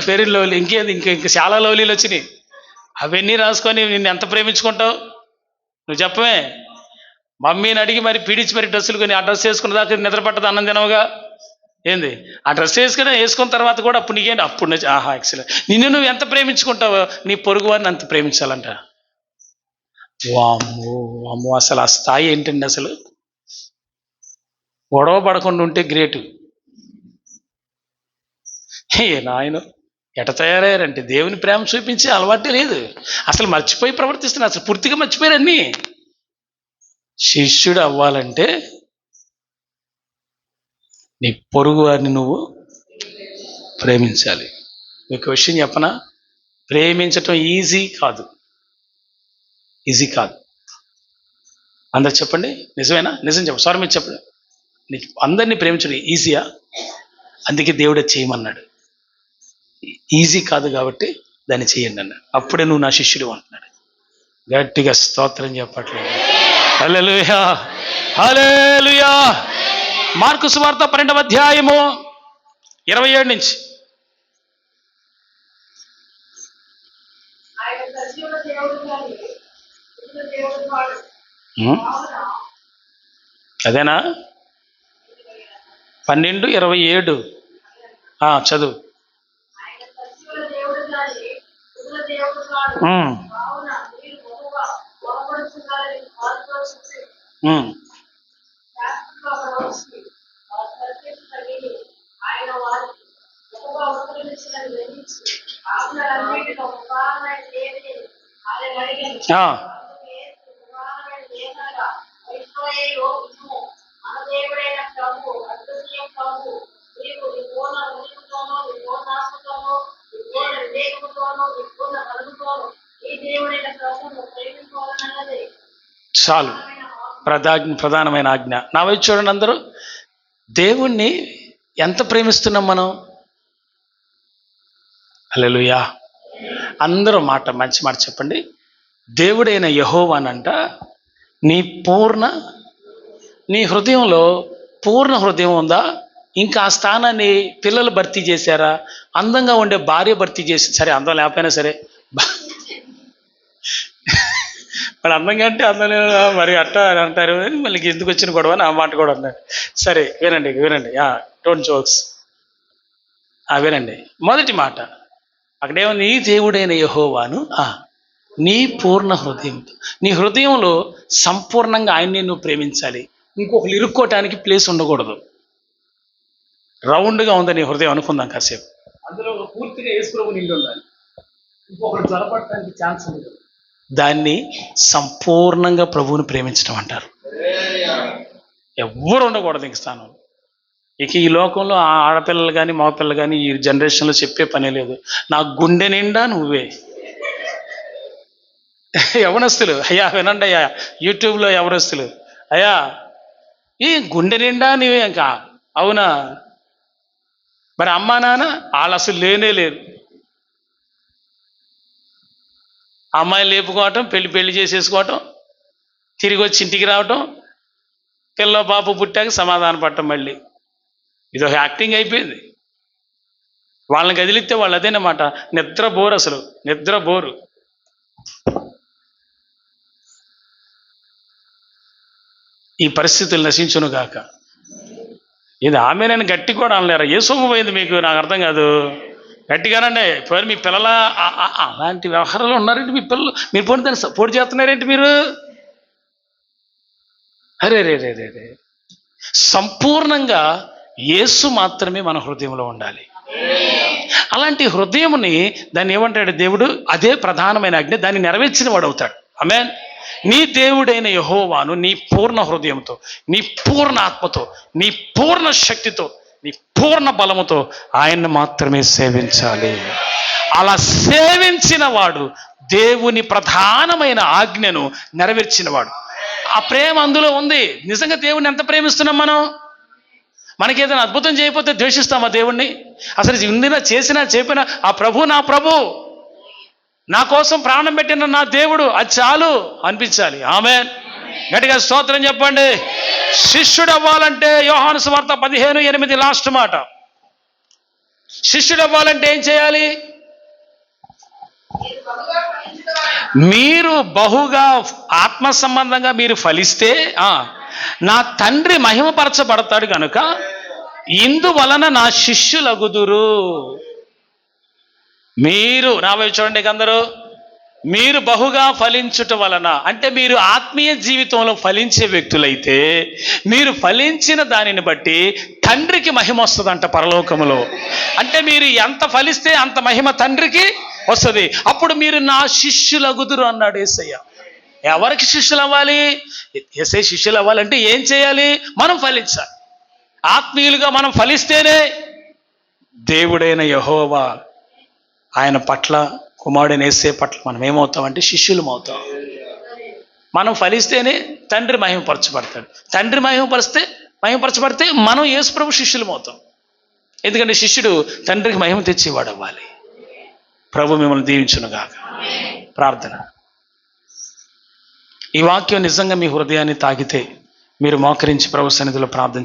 ఫెయిర్ అండ్ లవ్లీ, ఇంకేంది, ఇంక చాలా లవ్లీలు వచ్చినాయి. అవన్నీ రాసుకొని నిన్ను ఎంత ప్రేమించుకుంటావు నువ్వు చెప్పవే. మమ్మీని అడిగి మరి పీడించి మరి డ్రెస్సులు కొని ఆ డ్రెస్ వేసుకున్న దాకా నిద్ర పట్టదు, అన్నం తినవుగా. ఏంది ఆ డ్రెస్ వేసుకున్న తర్వాత కూడా అప్పుడు నీకేంటి అప్పుడు నుంచి ఆహా ఎక్సలెంట్. నిన్ను నువ్వు ఎంత ప్రేమించుకుంటావో నీ పొరుగు వారిని అంత ప్రేమించాలంట. వామ్మో వామ్మో, అసలు ఆ స్థాయి ఏంటండి అసలు. గొడవ పడకుండా ఉంటే గ్రేటు. నాయన ఎట తయారయ్యారంటే దేవుని ప్రేమ చూపించే అలవాటే లేదు, అసలు మర్చిపోయి ప్రవర్తిస్తున్నారు, అసలు పూర్తిగా మర్చిపోయారన్నీ. శిష్యుడు అవ్వాలంటే నీ పొరుగు వారిని నువ్వు ప్రేమించాలి. మీకు విషయం చెప్పనా, ప్రేమించటం ఈజీ కాదు. అందరు చెప్పండి, నిజమేనా? నిజం చెప్పండి, సారీ మీరు చెప్పండి. అందరినీ ప్రేమించడం ఈజీయా? అందుకే దేవుడే చేయమన్నాడు. ఈజీ కాదు కాబట్టి దాన్ని చేయండి అన్నాడు. అప్పుడే నువ్వు నా శిష్యుడు అంటున్నాడు. గట్టిగా స్తోత్రం చెప్పట్లేదు. హల్లెలూయా, హల్లెలూయా. మార్కు సువార్త 12వ అధ్యాయము 27 నుంచి. అదేనా? 12:27 చదువు. చాలు, ప్రధానమైన ఆజ్ఞ. నా వైపు చూడండి అందరూ. దేవుణ్ణి ఎంత ప్రేమిస్తున్నాం మనం? హల్లెలూయా. అందరూ మంచి మాట చెప్పండి. దేవుడైన యెహోవానంట నీ హృదయంలో పూర్ణ హృదయం ఉందా? ఇంకా ఆ స్థానాన్ని పిల్లలు భర్తీ చేశారా? అందంగా ఉండే భార్య భర్తీ చేసి, సరే అందం లేకపోయినా సరే, మరి అందంగా అంటే అందం మరి అట్ట అంటారు, మళ్ళీ ఎందుకు వచ్చిన గొడవ అని ఆ మాట కూడా అన్నాడు. సరే వినండి, డోంట్ జోక్స్. వినండి, మొదటి మాట అక్కడేమో నీ దేవుడైన యెహోవాను నీ పూర్ణ హృదయంతో. నీ హృదయంలో సంపూర్ణంగా ఆయన్ని నువ్వు ప్రేమించాలి. ఇంకొకరు ఇరుక్కోవటానికి ప్లేస్ ఉండకూడదు. రౌండ్గా ఉంది నీ హృదయం అనుకుందాం కాసేపు, అందులో పూర్తిగా యేసు ప్రభువు నిండి ఉండాలి, ఇంకొకరు జరపడటానికి ఛాన్స్ ఉండదు. దాన్ని సంపూర్ణంగా ప్రభువుని ప్రేమించడం అంటారు. ఎవ్వరు ఉండకూడదు ఇంక స్థానంలో. ఇక ఈ లోకంలో ఆడపిల్లలు కానీ మగపిల్లలు కానీ ఈ జనరేషన్లో చెప్పే పనే లేదు. నా గుండె నిండా నువ్వే. యవనస్తులు అయ్యా వినండి అయ్యా, యూట్యూబ్లో యవనస్తులు అయ్యా, ఈ గుండె నిండా నువ్వే. ఇంకా అవునా? మరి అమ్మా నాన్న వాళ్ళు అసలు లేనే లేరు. అమ్మాయిని లేపుకోవటం, పెళ్లి చేసేసుకోవటం, తిరిగి వచ్చి ఇంటికి రావటం, పిల్ల పాప పుట్టాక సమాధాన పడటం. మళ్ళీ ఇదొక యాక్టింగ్ అయిపోయింది. వాళ్ళని కదిలిస్తే వాళ్ళు అదేనమాట, నిద్రబోరు, అసలు నిద్రబోరు. ఈ పరిస్థితులు నశించును గాక. ఇది ఆమె నేను గట్టి కూడా అనలేరా? ఏ సొమ్ము పోయింది మీకు? నాకు అర్థం కాదు. గట్టిగానండి. పోయి మీ పిల్లల అలాంటి వ్యవహారాలు ఉన్నారేంటి మీ పిల్లలు? మీరు పోనీ దాన్ని సపోర్ట్ చేస్తున్నారేంటి మీరు? అరే రే రే రే రే సంపూర్ణంగా యేసు మాత్రమే మన హృదయంలో ఉండాలి. అలాంటి హృదయముని దాన్ని ఏమంటాడు దేవుడు? అదే ప్రధానమైన ఆజ్ఞ. దాన్ని నెరవేర్చిన వాడు అవుతాడు. ఆమేన్. నీ దేవుడైన యెహోవాను నీ పూర్ణ హృదయంతో, నీ పూర్ణ ఆత్మతో, నీ పూర్ణ శక్తితో, నీ పూర్ణ బలముతో ఆయన్ని మాత్రమే సేవించాలి. అలా సేవించిన వాడు దేవుని ప్రధానమైన ఆజ్ఞను నెరవేర్చినవాడు. ఆ ప్రేమ అందులో ఉంది. నిజంగా దేవుణ్ణి ఎంత ప్రేమిస్తున్నాం మనం? మనకేదైనా అద్భుతం చేయకపోతే ద్వేషిస్తామా దేవుణ్ణి? అసలు ఉందినా చేసినా చెప్పినా ఆ ప్రభు నా ప్రభు, నా కోసం ప్రాణం పెట్టిన నా దేవుడు, అది చాలు అనిపించాలి. ఆమేన్. గట్టిగా స్తోత్రం చెప్పండి. శిష్యుడు అవ్వాలంటే యోహాను సువార్త 15:8 లాస్ట్ మాట. శిష్యుడు అవ్వాలంటే ఏం చేయాలి? మీరు బహుగా ఆత్మ సంబంధంగా మీరు ఫలిస్తే నా తండ్రి మహిమపరచబడతాడు కనుక ఇందువలన నా శిష్యులగుదురు. మీరు నా వైపు చూడండి అందరూ, మీరు బహుగా ఫలించుట వలన, అంటే మీరు ఆత్మీయ జీవితంలో ఫలించే వ్యక్తులైతే మీరు ఫలించిన దానిని బట్టి తండ్రికి మహిమ వస్తుందంట పరలోకములో. అంటే మీరు ఎంత ఫలిస్తే అంత మహిమ తండ్రికి వస్తుంది. అప్పుడు మీరు నా శిష్యులగుదురు అన్నాడు యేసయ్య. ఎవరికి శిష్యులు అవ్వాలి? యేసయ్య శిష్యులు అవ్వాలంటే ఏం చేయాలి? మనం ఫలించాలి. ఆత్మీయులుగా మనం ఫలిస్తేనే దేవుడైన యెహోవా ఆయన పట్ల, కుమారుడైన యేసయ్య పట్ల మనం ఏమవుతామంటే శిష్యులం అవుతాం. మనం ఫలిస్తేనే తండ్రి మహిమపరచబడతాడు. తండ్రి మహిమపరచబడితే మనం యేసు ప్రభు శిష్యులం అవుతాం. ఎందుకంటే శిష్యుడు తండ్రికి మహిమ తెచ్చేవాడు అవ్వాలి. ప్రభు మిమ్మల్ని దీవించునుగాక. ప్రార్థన. ఈ వాక్యం నిజంగా మీ హృదయాన్ని తాకితే మీరు మోకరించి ప్రభు సన్నిధిలో ప్రార్థన